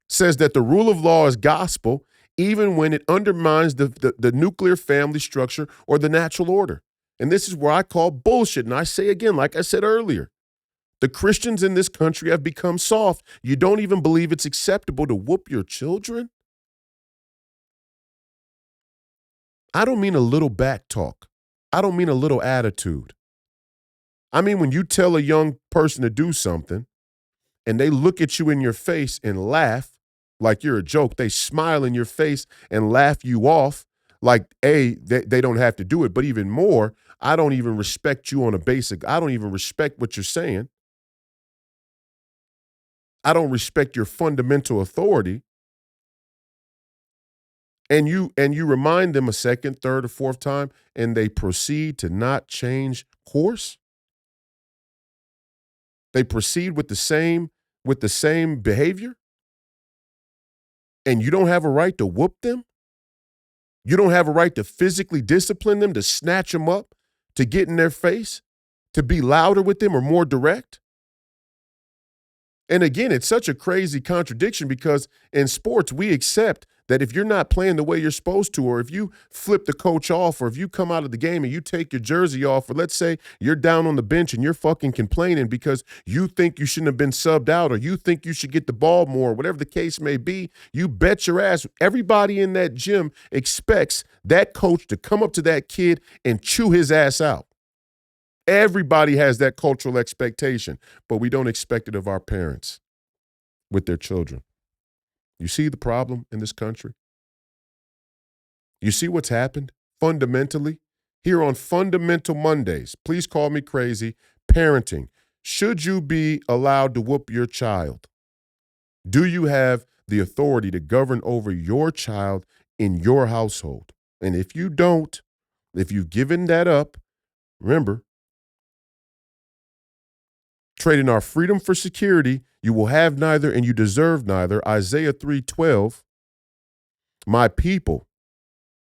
says that the rule of law is gospel, even when it undermines the nuclear family structure or the natural order. And this is where I call bullshit. And I say again, like I said earlier, the Christians in this country have become soft. You don't even believe it's acceptable to whoop your children? I don't mean a little back talk. I don't mean a little attitude. I mean when you tell a young person to do something and they look at you in your face and laugh like you're a joke, they smile in your face and laugh you off like, A, they don't have to do it, but even more, I don't even respect you on a basic, I don't even respect what you're saying. I don't respect your fundamental authority. And you remind them a second, third, or fourth time, and they proceed to not change course. They proceed with the same behavior, and you don't have a right to whoop them. You don't have a right to physically discipline them, to snatch them up, to get in their face, to be louder with them or more direct. And again, it's such a crazy contradiction because in sports, we accept that if you're not playing the way you're supposed to, or if you flip the coach off, or if you come out of the game and you take your jersey off, or let's say you're down on the bench and you're fucking complaining because you think you shouldn't have been subbed out, or you think you should get the ball more, whatever the case may be, you bet your ass everybody in that gym expects that coach to come up to that kid and chew his ass out. Everybody has that cultural expectation, but we don't expect it of our parents with their children. You see the problem in this country? You see what's happened fundamentally? Here on Fundamental Mondays, please call me crazy, parenting. Should you be allowed to whoop your child? Do you have the authority to govern over your child in your household? And if you don't, if you've given that up, remember, trading our freedom for security, you will have neither and you deserve neither. Isaiah 3:12, my people,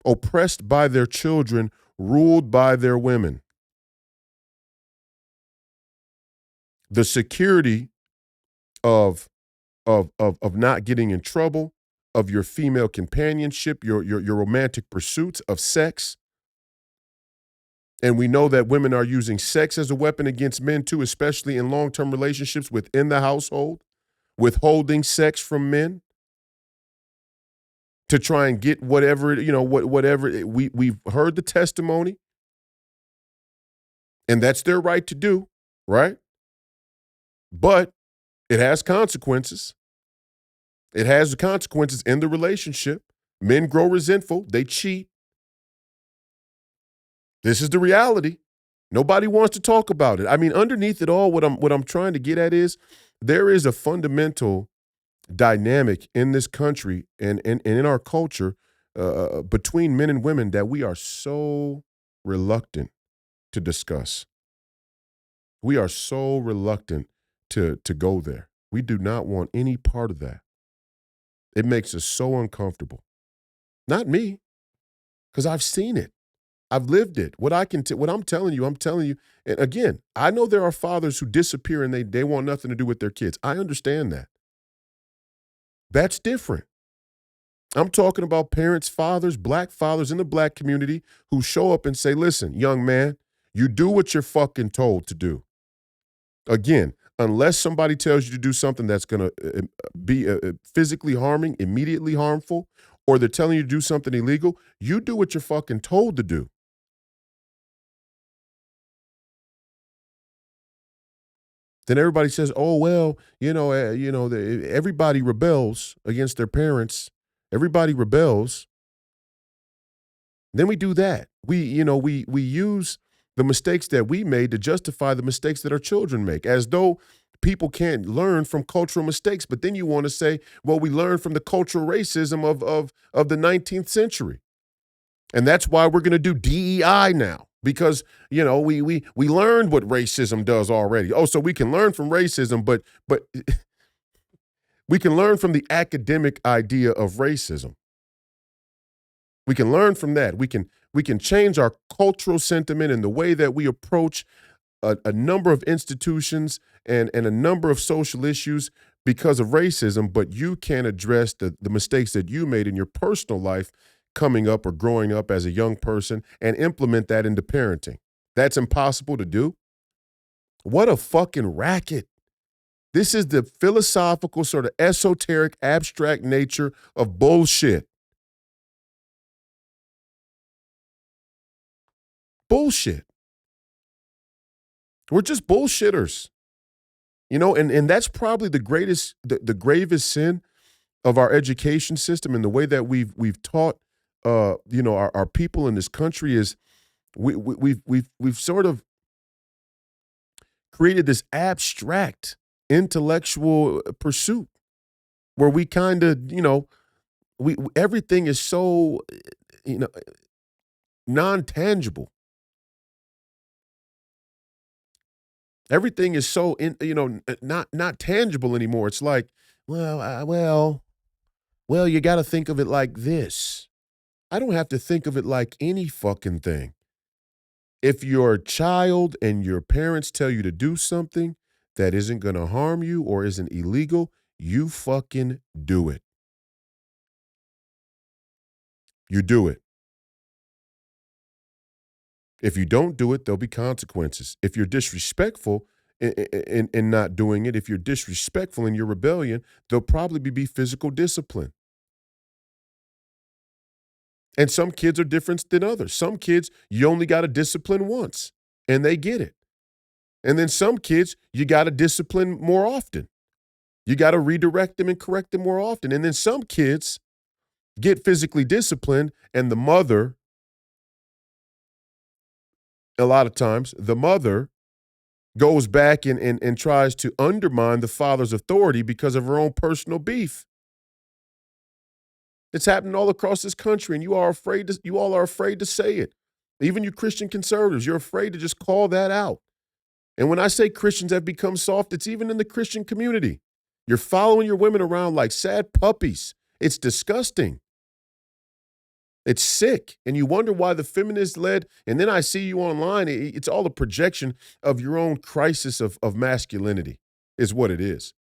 oppressed by their children, ruled by their women. The security of not getting in trouble, of your female companionship, your romantic pursuits of sex. And we know that women are using sex as a weapon against men too, especially in long-term relationships within the household, withholding sex from men to try and get whatever, whatever. We've heard the testimony, and that's their right to do, right? But it has consequences. It has consequences in the relationship. Men grow resentful. They cheat. This is the reality. Nobody wants to talk about it. I mean, underneath it all, what I'm trying to get at is there is a fundamental dynamic in this country and in our culture between men and women that we are so reluctant to discuss. We are so reluctant to go there. We do not want any part of that. It makes us so uncomfortable. Not me, because I've seen it. I've lived it. What I'm telling you, and again, I know there are fathers who disappear and they want nothing to do with their kids. I understand that. That's different. I'm talking about parents, fathers, black fathers in the black community who show up and say, listen, young man, you do what you're fucking told to do. Again, unless somebody tells you to do something that's going to be physically harming, immediately harmful, or they're telling you to do something illegal, you do what you're fucking told to do. Then everybody says, "Oh well, everybody rebels against their parents. Everybody rebels." Then we do that. We use the mistakes that we made to justify the mistakes that our children make, as though people can't learn from cultural mistakes. But then you want to say, "Well, we learned from the cultural racism of the 19th century," and that's why we're going to do DEI now. Because, we learned what racism does already. Oh, so we can learn from racism, but we can learn from the academic idea of racism. We can learn from that. We can change our cultural sentiment and the way that we approach a number of institutions and a number of social issues because of racism, but you can't address the mistakes that you made in your personal life coming up or growing up as a young person and implement that into parenting. That's impossible to do. What a fucking racket. This is the philosophical, sort of esoteric, abstract nature of bullshit. Bullshit. We're just bullshitters. And that's probably the gravest sin of our education system and the way that we've taught our people in this country is we've sort of created this abstract intellectual pursuit where we kind of, everything is so, non-tangible. Everything is so, not tangible anymore. It's like, well, you got to think of it like this. I don't have to think of it like any fucking thing. If your child and your parents tell you to do something that isn't going to harm you or isn't illegal, you fucking do it. You do it. If you don't do it, there'll be consequences. If you're disrespectful in not doing it, if you're disrespectful in your rebellion, there'll probably be physical discipline. And some kids are different than others. Some kids, you only got to discipline once, and they get it. And then some kids, you got to discipline more often. You got to redirect them and correct them more often. And then some kids get physically disciplined, and the mother, a lot of times, the mother goes back and tries to undermine the father's authority because of her own personal beef. It's happening all across this country, and you all are afraid to say it. Even you Christian conservatives, you're afraid to just call that out. And when I say Christians have become soft, it's even in the Christian community. You're following your women around like sad puppies. It's disgusting. It's sick. And you wonder why the feminist led, and then I see you online, it's all a projection of your own crisis of masculinity, is what it is.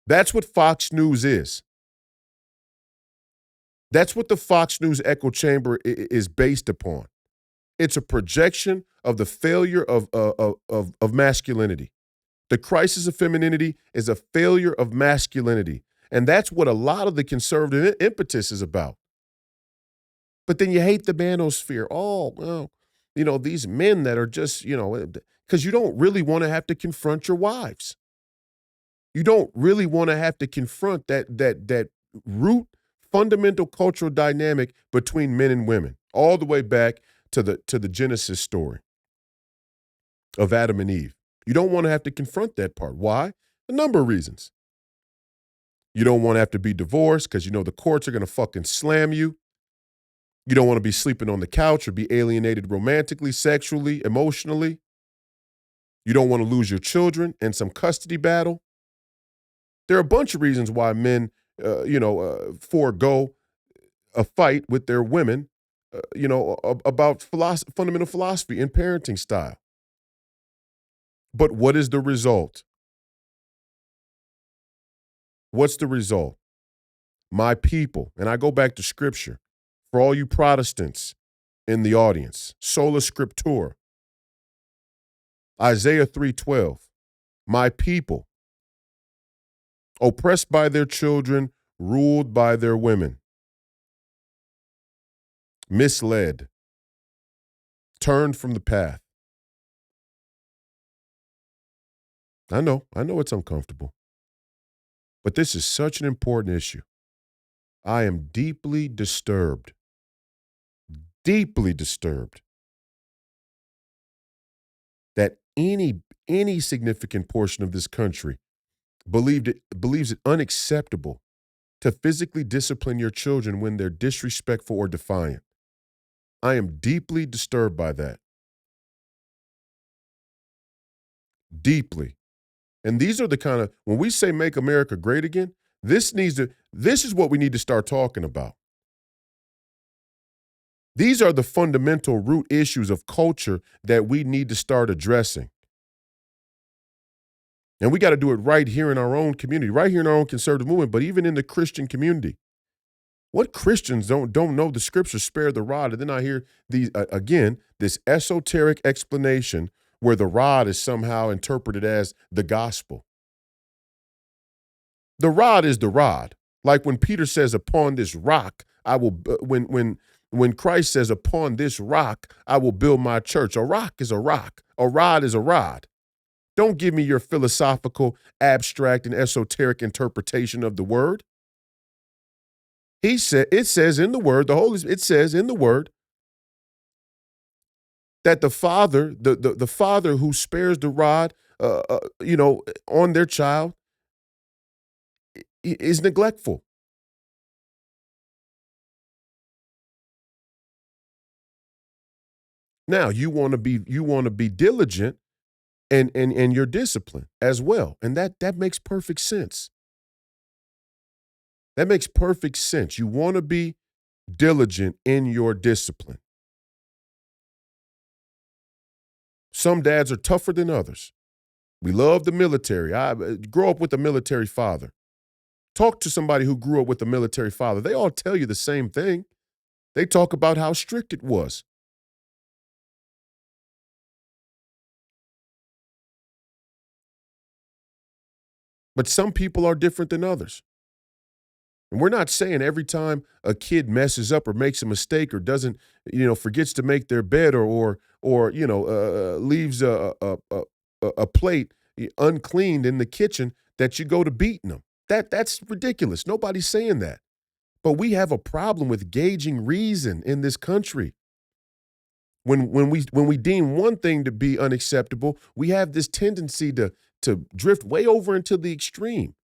That's what Fox News is. That's what the Fox News echo chamber is based upon. It's a projection of the failure of masculinity. The crisis of femininity is a failure of masculinity. And that's what a lot of the conservative impetus is about. But then you hate the manosphere. Oh, well, these men that are just, because you don't really want to have to confront your wives. You don't really want to have to confront that root fundamental cultural dynamic between men and women, all the way back to the Genesis story of Adam and Eve. You don't want to have to confront that part. Why? A number of reasons. You don't want to have to be divorced because the courts are going to fucking slam you. You don't want to be sleeping on the couch or be alienated romantically, sexually, emotionally. You don't want to lose your children in some custody battle. There are a bunch of reasons why men, forego a fight with their women, about fundamental philosophy and parenting style. But what is the result? What's the result? My people, and I go back to Scripture, for all you Protestants in the audience, sola scriptura, Isaiah 3:12, my people, oppressed by their children, ruled by their women, misled, turned from the path. I know it's uncomfortable, but this is such an important issue. I am deeply disturbed that any significant portion of this country believes it unacceptable to physically discipline your children when they're disrespectful or defiant. I am deeply disturbed by that. Deeply. And these are the kind of, when we say make America great again, this is what we need to start talking about. These are the fundamental root issues of culture that we need to start addressing. And we got to do it right here in our own community, right here in our own conservative movement, but even in the Christian community. What Christians don't know the scriptures spare the rod? And then I hear this esoteric explanation where the rod is somehow interpreted as the gospel. The rod is the rod. Like when Peter says, upon this rock, I will, when Christ says, upon this rock, I will build my church. A rock is a rock. A rod is a rod. Don't give me your philosophical, abstract, and esoteric interpretation of the word. It says in the word, it says in the word that the father, the father who spares the rod, on their child is neglectful. Now you want to be diligent and your discipline as well, and that makes perfect sense. That makes perfect sense. You want to be diligent in your discipline. Some dads are tougher than others. We love the military. I grew up with a military father. Talk to somebody who grew up with a military father. They all tell you the same thing. They talk about how strict it was. But some people are different than others. And we're not saying every time a kid messes up or makes a mistake or doesn't, forgets to make their bed or leaves a plate uncleaned in the kitchen, that you go to beating them. That's ridiculous. Nobody's saying that. But we have a problem with gauging reason in this country. When we deem one thing to be unacceptable, we have this tendency to drift way over into the extreme.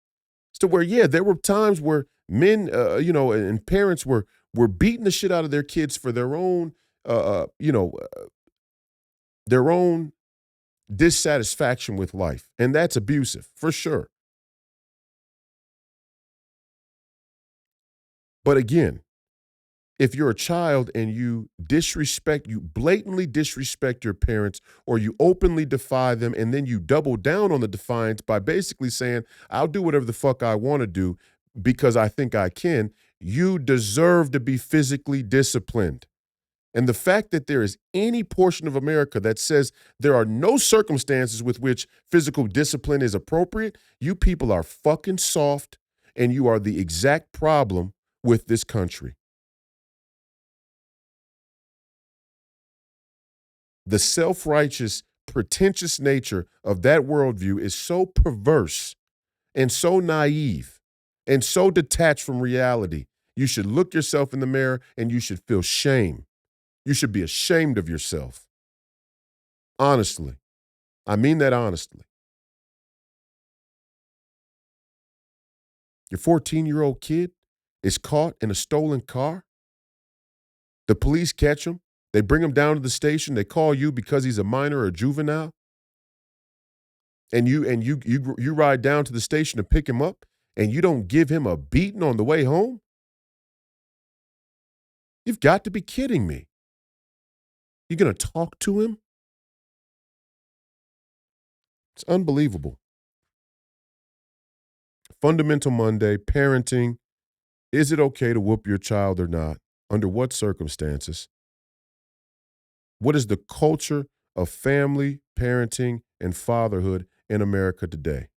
So where, yeah, there were times where men, and parents were beating the shit out of their kids for their own dissatisfaction with life, and that's abusive for sure. But again, if you're a child and you blatantly disrespect your parents, or you openly defy them, and then you double down on the defiance by basically saying, I'll do whatever the fuck I want to do because I think I can, you deserve to be physically disciplined. And the fact that there is any portion of America that says there are no circumstances with which physical discipline is appropriate, you people are fucking soft, and you are the exact problem with this country. The self-righteous, pretentious nature of that worldview is so perverse and so naive and so detached from reality. You should look yourself in the mirror and you should feel shame. You should be ashamed of yourself. Honestly. I mean that honestly. Your 14-year-old kid is caught in a stolen car. The police catch him. They bring him down to the station. They call you because he's a minor or a juvenile. And you ride down to the station to pick him up, and you don't give him a beating on the way home? You've got to be kidding me. You're going to talk to him? It's unbelievable. Fundamental Monday, parenting. Is it okay to whoop your child or not? Under what circumstances? What is the culture of family, parenting, and fatherhood in America today?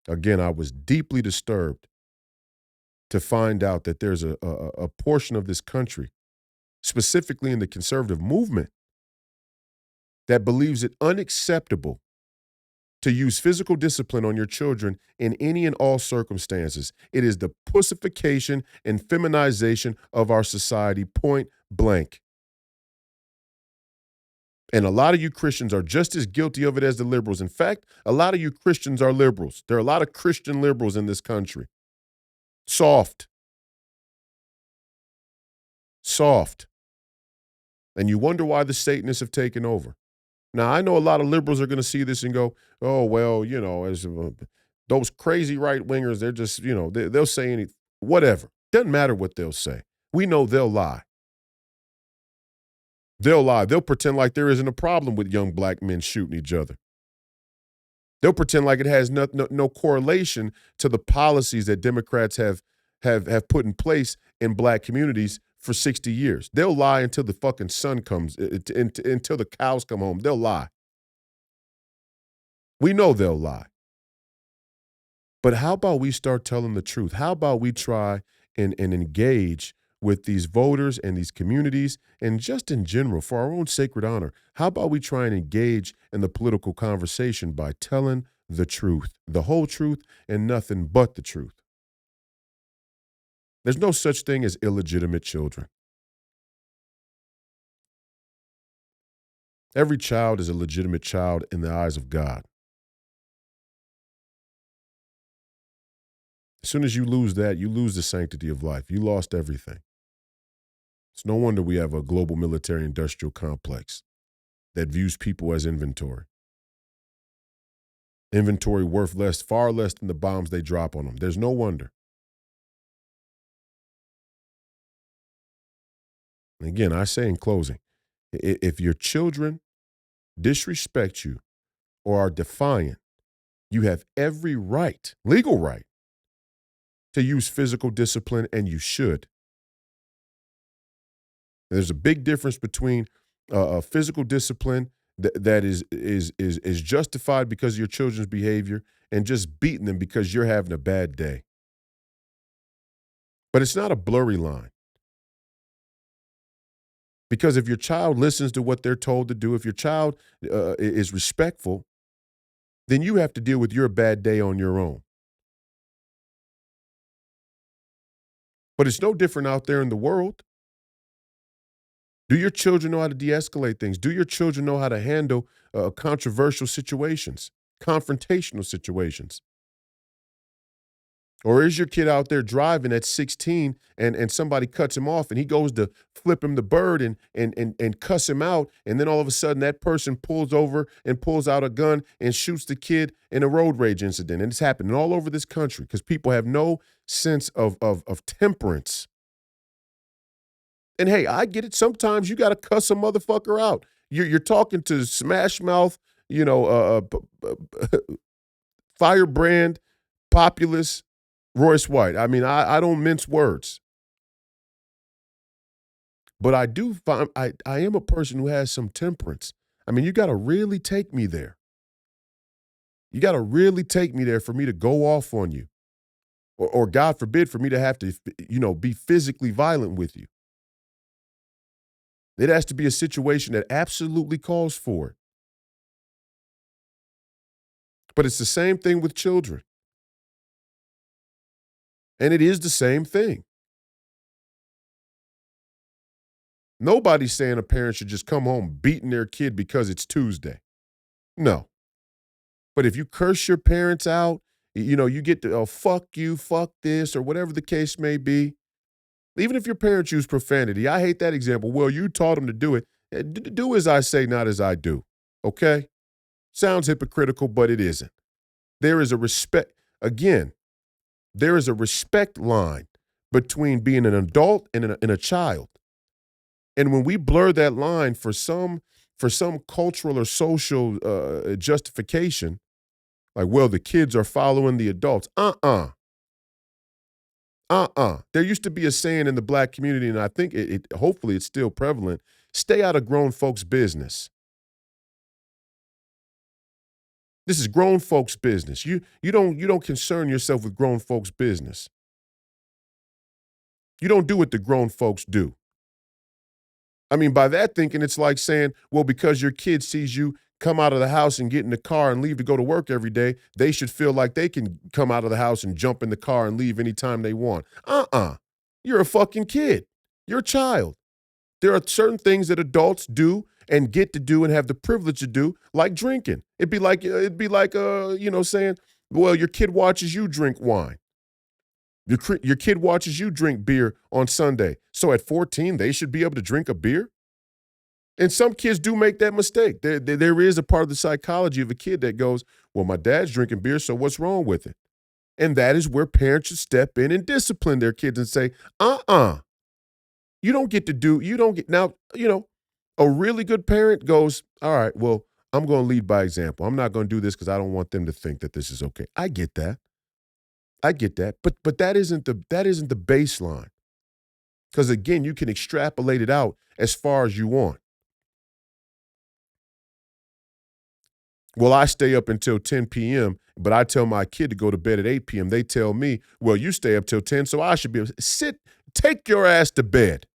Again, I was deeply disturbed to find out that there's a portion of this country, specifically in the conservative movement, that believes it unacceptable to use physical discipline on your children in any and all circumstances. It is the pussification and feminization of our society, point blank. And a lot of you Christians are just as guilty of it as the liberals. In fact, a lot of you Christians are liberals. There are a lot of Christian liberals in this country. Soft. And you wonder why the Satanists have taken over. Now, I know a lot of liberals are going to see this and go, oh, well, as those crazy right-wingers, they're just, they'll say anything, whatever. Doesn't matter what they'll say. We know they'll lie. They'll lie. They'll pretend like there isn't a problem with young black men shooting each other. They'll pretend like it has no correlation to the policies that Democrats have put in place in black communities for 60 years. They'll lie until the fucking sun comes, until the cows come home. They'll lie. We know they'll lie. But how about we start telling the truth? How about we try and engage with these voters and these communities, and just in general, for our own sacred honor? How about we try and engage in the political conversation by telling the truth, the whole truth, and nothing but the truth? There's no such thing as illegitimate children. Every child is a legitimate child in the eyes of God. As soon as you lose that, you lose the sanctity of life. You lost everything. It's no wonder we have a global military-industrial complex that views people as inventory. Inventory worth far less than the bombs they drop on them. There's no wonder. And again, I say in closing, if your children disrespect you or are defiant, you have every right, legal right, to use physical discipline, and you should. There's a big difference between physical discipline that is justified because of your children's behavior and just beating them because you're having a bad day. But it's not a blurry line. Because if your child listens to what they're told to do, if your child is respectful, then you have to deal with your bad day on your own. But it's no different out there in the world. Do your children know how to de-escalate things? Do your children know how to handle controversial situations, confrontational situations? Or is your kid out there driving at 16 and somebody cuts him off and he goes to flip him the bird and cuss him out, and then all of a sudden that person pulls over and pulls out a gun and shoots the kid in a road rage incident? And it's happening all over this country because people have no sense of temperance. And hey, I get it. Sometimes you got to cuss a motherfucker out. You're talking to Smash Mouth, firebrand, populist Royce White. I mean, I don't mince words. But I do find I am a person who has some temperance. I mean, you got to really take me there. You got to really take me there for me to go off on you. Or God forbid, for me to have to, be physically violent with you. It has to be a situation that absolutely calls for it. But it's the same thing with children. And it is the same thing. Nobody's saying a parent should just come home beating their kid because it's Tuesday. No. But if you curse your parents out, you get to, oh, fuck you, fuck this, or whatever the case may be. Even if your parents use profanity, I hate that example. Well, you taught them to do it. Do as I say, not as I do. Okay? Sounds hypocritical, but it isn't. There is a respect, again, there is a respect line between being an adult and a child. And when we blur that line for some cultural or social justification, like, well, the kids are following the adults. There used to be a saying in the black community, and I think hopefully it's still prevalent: stay out of grown folks' business. This is grown folks' business. You don't concern yourself with grown folks' business. You don't do what the grown folks do. I mean, by that thinking, it's like saying, well, because your kid sees you come out of the house and get in the car and leave to go to work every day, they should feel like they can come out of the house and jump in the car and leave anytime they want. You're a fucking kid. You're a child. There are certain things that adults do and get to do and have the privilege to do, like drinking. It'd be like saying, well, your kid watches you drink wine. Your kid watches you drink beer on Sunday. So at 14, they should be able to drink a beer? And some kids do make that mistake. There is a part of the psychology of a kid that goes, well, my dad's drinking beer, so what's wrong with it? And that is where parents should step in and discipline their kids and say, you don't get, now, a really good parent goes, all right, well, I'm going to lead by example. I'm not going to do this because I don't want them to think that this is okay. I get that. But that isn't the baseline. Because again, you can extrapolate it out as far as you want. Well, I stay up until 10 p.m., but I tell my kid to go to bed at 8 p.m. They tell me, well, you stay up till 10, so I should be able to take your ass to bed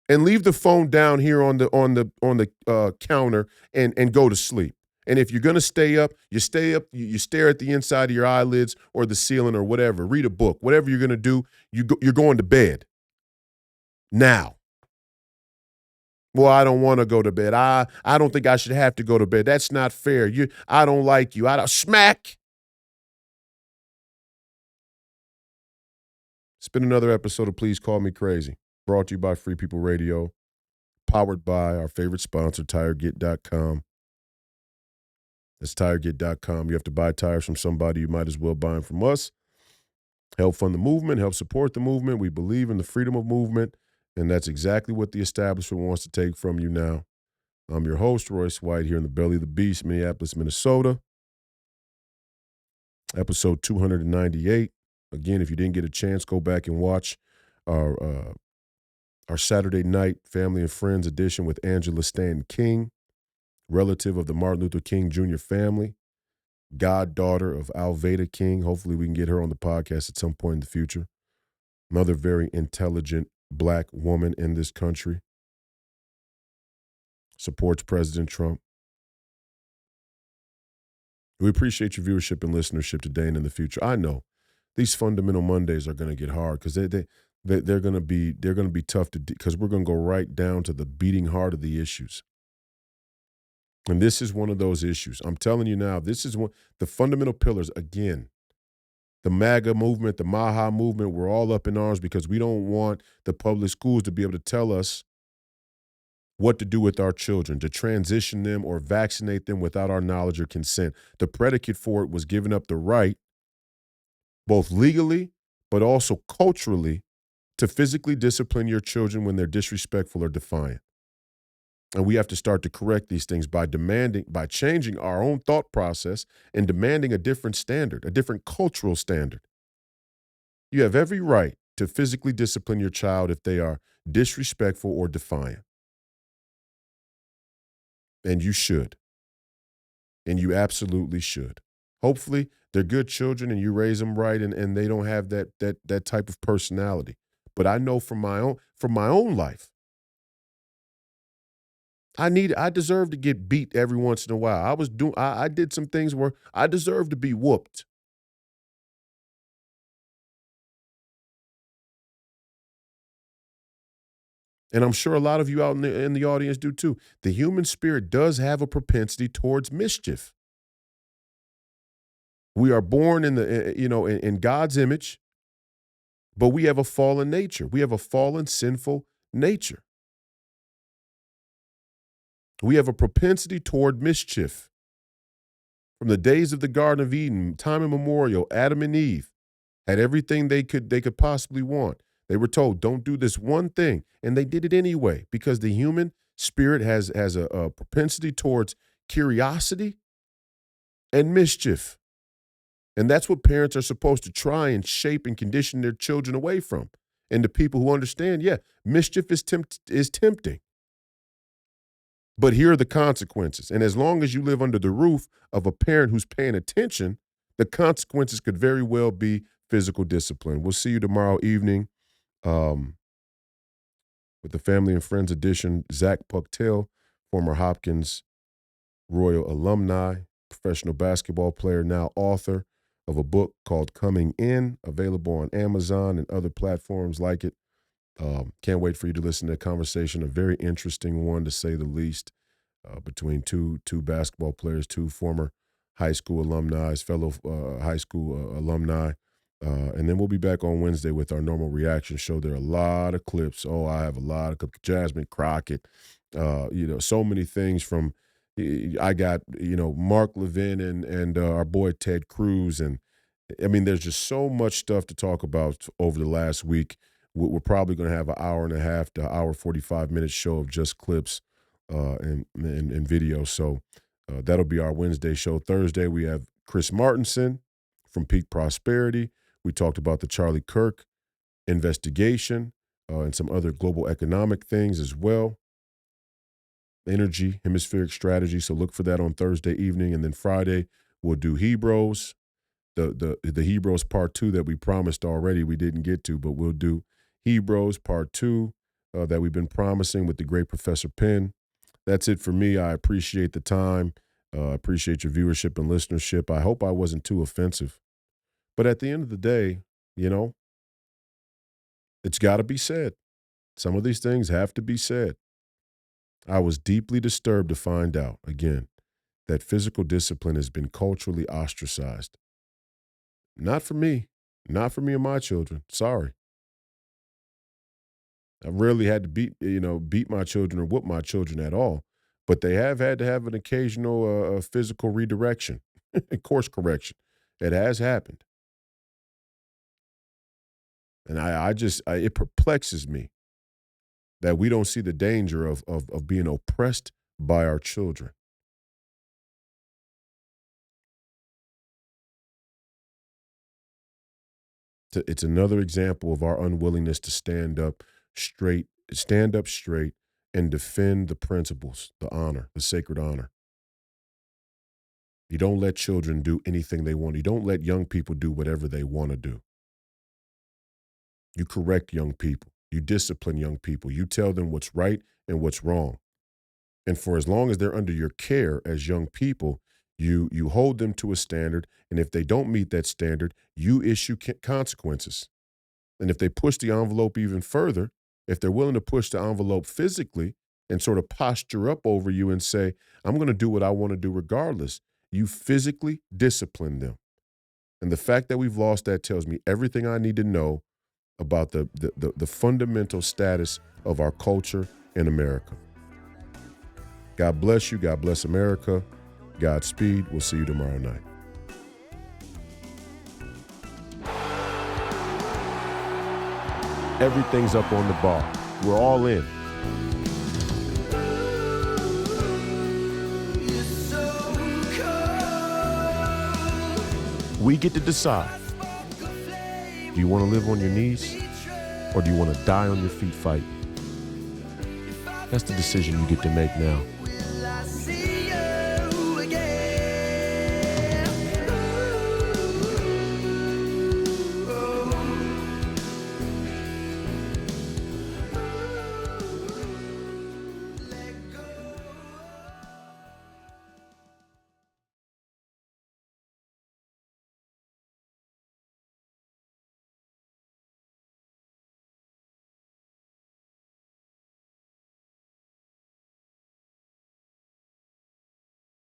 and leave the phone down here on the counter and go to sleep. And if you're going to stay up, you stay up, you stare at the inside of your eyelids or the ceiling or whatever, read a book, whatever you're going to do, you're going to bed. Now. Well, I don't want to go to bed. I don't think I should have to go to bed. That's not fair. I don't like you. Smack. It's been another episode of Please Call Me Crazy, brought to you by Free People Radio, powered by our favorite sponsor, TireGet.com. That's TireGet.com. You have to buy tires from somebody, you might as well buy them from us. Help fund the movement, help support the movement. We believe in the freedom of movement, and that's exactly what the establishment wants to take from you now. I'm your host, Royce White, here in the belly of the beast, Minneapolis, Minnesota. Episode 298. Again, if you didn't get a chance, go back and watch our Saturday night Family and Friends edition with Angela Stanton King, relative of the Martin Luther King Jr. family, goddaughter of Alveda King. Hopefully we can get her on the podcast at some point in the future. Another very intelligent black woman in this country. Supports President Trump. We appreciate your viewership and listenership today and in the future. I know these fundamental Mondays are going to get hard because they're going to be tough to because we're going to go right down to the beating heart of the issues. And this is one of those issues. I'm telling you now, this is one the fundamental pillars again. The MAGA movement, the Maha movement, we're all up in arms because we don't want the public schools to be able to tell us what to do with our children, to transition them or vaccinate them without our knowledge or consent. The predicate for it was giving up the right, both legally but also culturally, to physically discipline your children when they're disrespectful or defiant. And we have to start to correct these things by changing our own thought process and demanding a different standard, a different cultural standard. You have every right to physically discipline your child if they are disrespectful or defiant. And you should. And you absolutely should. Hopefully, they're good children and you raise them right and they don't have that type of personality. But I know from my own life, I deserve to get beat every once in a while. I did some things where I deserve to be whooped. And I'm sure a lot of you out in the audience do too. The human spirit does have a propensity towards mischief. We are born in God's image, but we have a fallen nature. We have a fallen, sinful nature. We have a propensity toward mischief. From the days of the Garden of Eden, time immemorial, Adam and Eve had everything they could possibly want. They were told, don't do this one thing, and they did it anyway because the human spirit has a propensity towards curiosity and mischief. And that's what parents are supposed to try and shape and condition their children away from. And the people who understand, yeah, mischief is tempting. But here are the consequences. And as long as you live under the roof of a parent who's paying attention, the consequences could very well be physical discipline. We'll see you tomorrow evening with the Family and Friends edition. Zach Pucktail, former Hopkins Royal alumni, professional basketball player, now author of a book called Coming In, available on Amazon and other platforms like it. Can't wait for you to listen to that conversation, a very interesting one to say the least, between two basketball players, two former high school alumni, fellow high school alumni. And then we'll be back on Wednesday with our normal reaction show. There are a lot of clips. Oh, I have a lot of clips. Jasmine Crockett, so many things from, I got, Mark Levin and our boy Ted Cruz. And I mean, there's just so much stuff to talk about over the last week. We're probably going to have an hour and a half to hour, 45-minute show of just clips and video. So that'll be our Wednesday show. Thursday, we have Chris Martinson from Peak Prosperity. We talked about the Charlie Kirk investigation and some other global economic things as well. Energy, hemispheric strategy. So look for that on Thursday evening. And then Friday, we'll do Hebrews. The Hebrews part 2 that we promised already, we didn't get to, but we'll do Hebrews part 2 that we've been promising with the great Professor Penn. That's it for me. I appreciate the time. I appreciate your viewership and listenership. I hope I wasn't too offensive. But at the end of the day, it's got to be said. Some of these things have to be said. I was deeply disturbed to find out, again, that physical discipline has been culturally ostracized. Not for me. Not for me and my children. Sorry. I rarely had to beat my children or whoop my children at all. But they have had to have an occasional physical redirection, course correction. It has happened. And it perplexes me that we don't see the danger of being oppressed by our children. It's another example of our unwillingness to stand up straight, and defend the principles, the honor, the sacred honor. You don't let children do anything they want. You don't let young people do whatever they want to do. You correct young people. You discipline young people. You tell them what's right and what's wrong. And for as long as they're under your care as young people, You hold them to a standard, and if they don't meet that standard, you issue consequences. And if they push the envelope even further, if they're willing to push the envelope physically and sort of posture up over you and say, I'm going to do what I want to do regardless, you physically discipline them. And the fact that we've lost that tells me everything I need to know about the fundamental status of our culture in America. God bless you. God bless America. Godspeed. We'll see you tomorrow night. Everything's up on the bar. We're all in. We get to decide. Do you want to live on your knees, or do you want to die on your feet fighting? That's the decision you get to make now.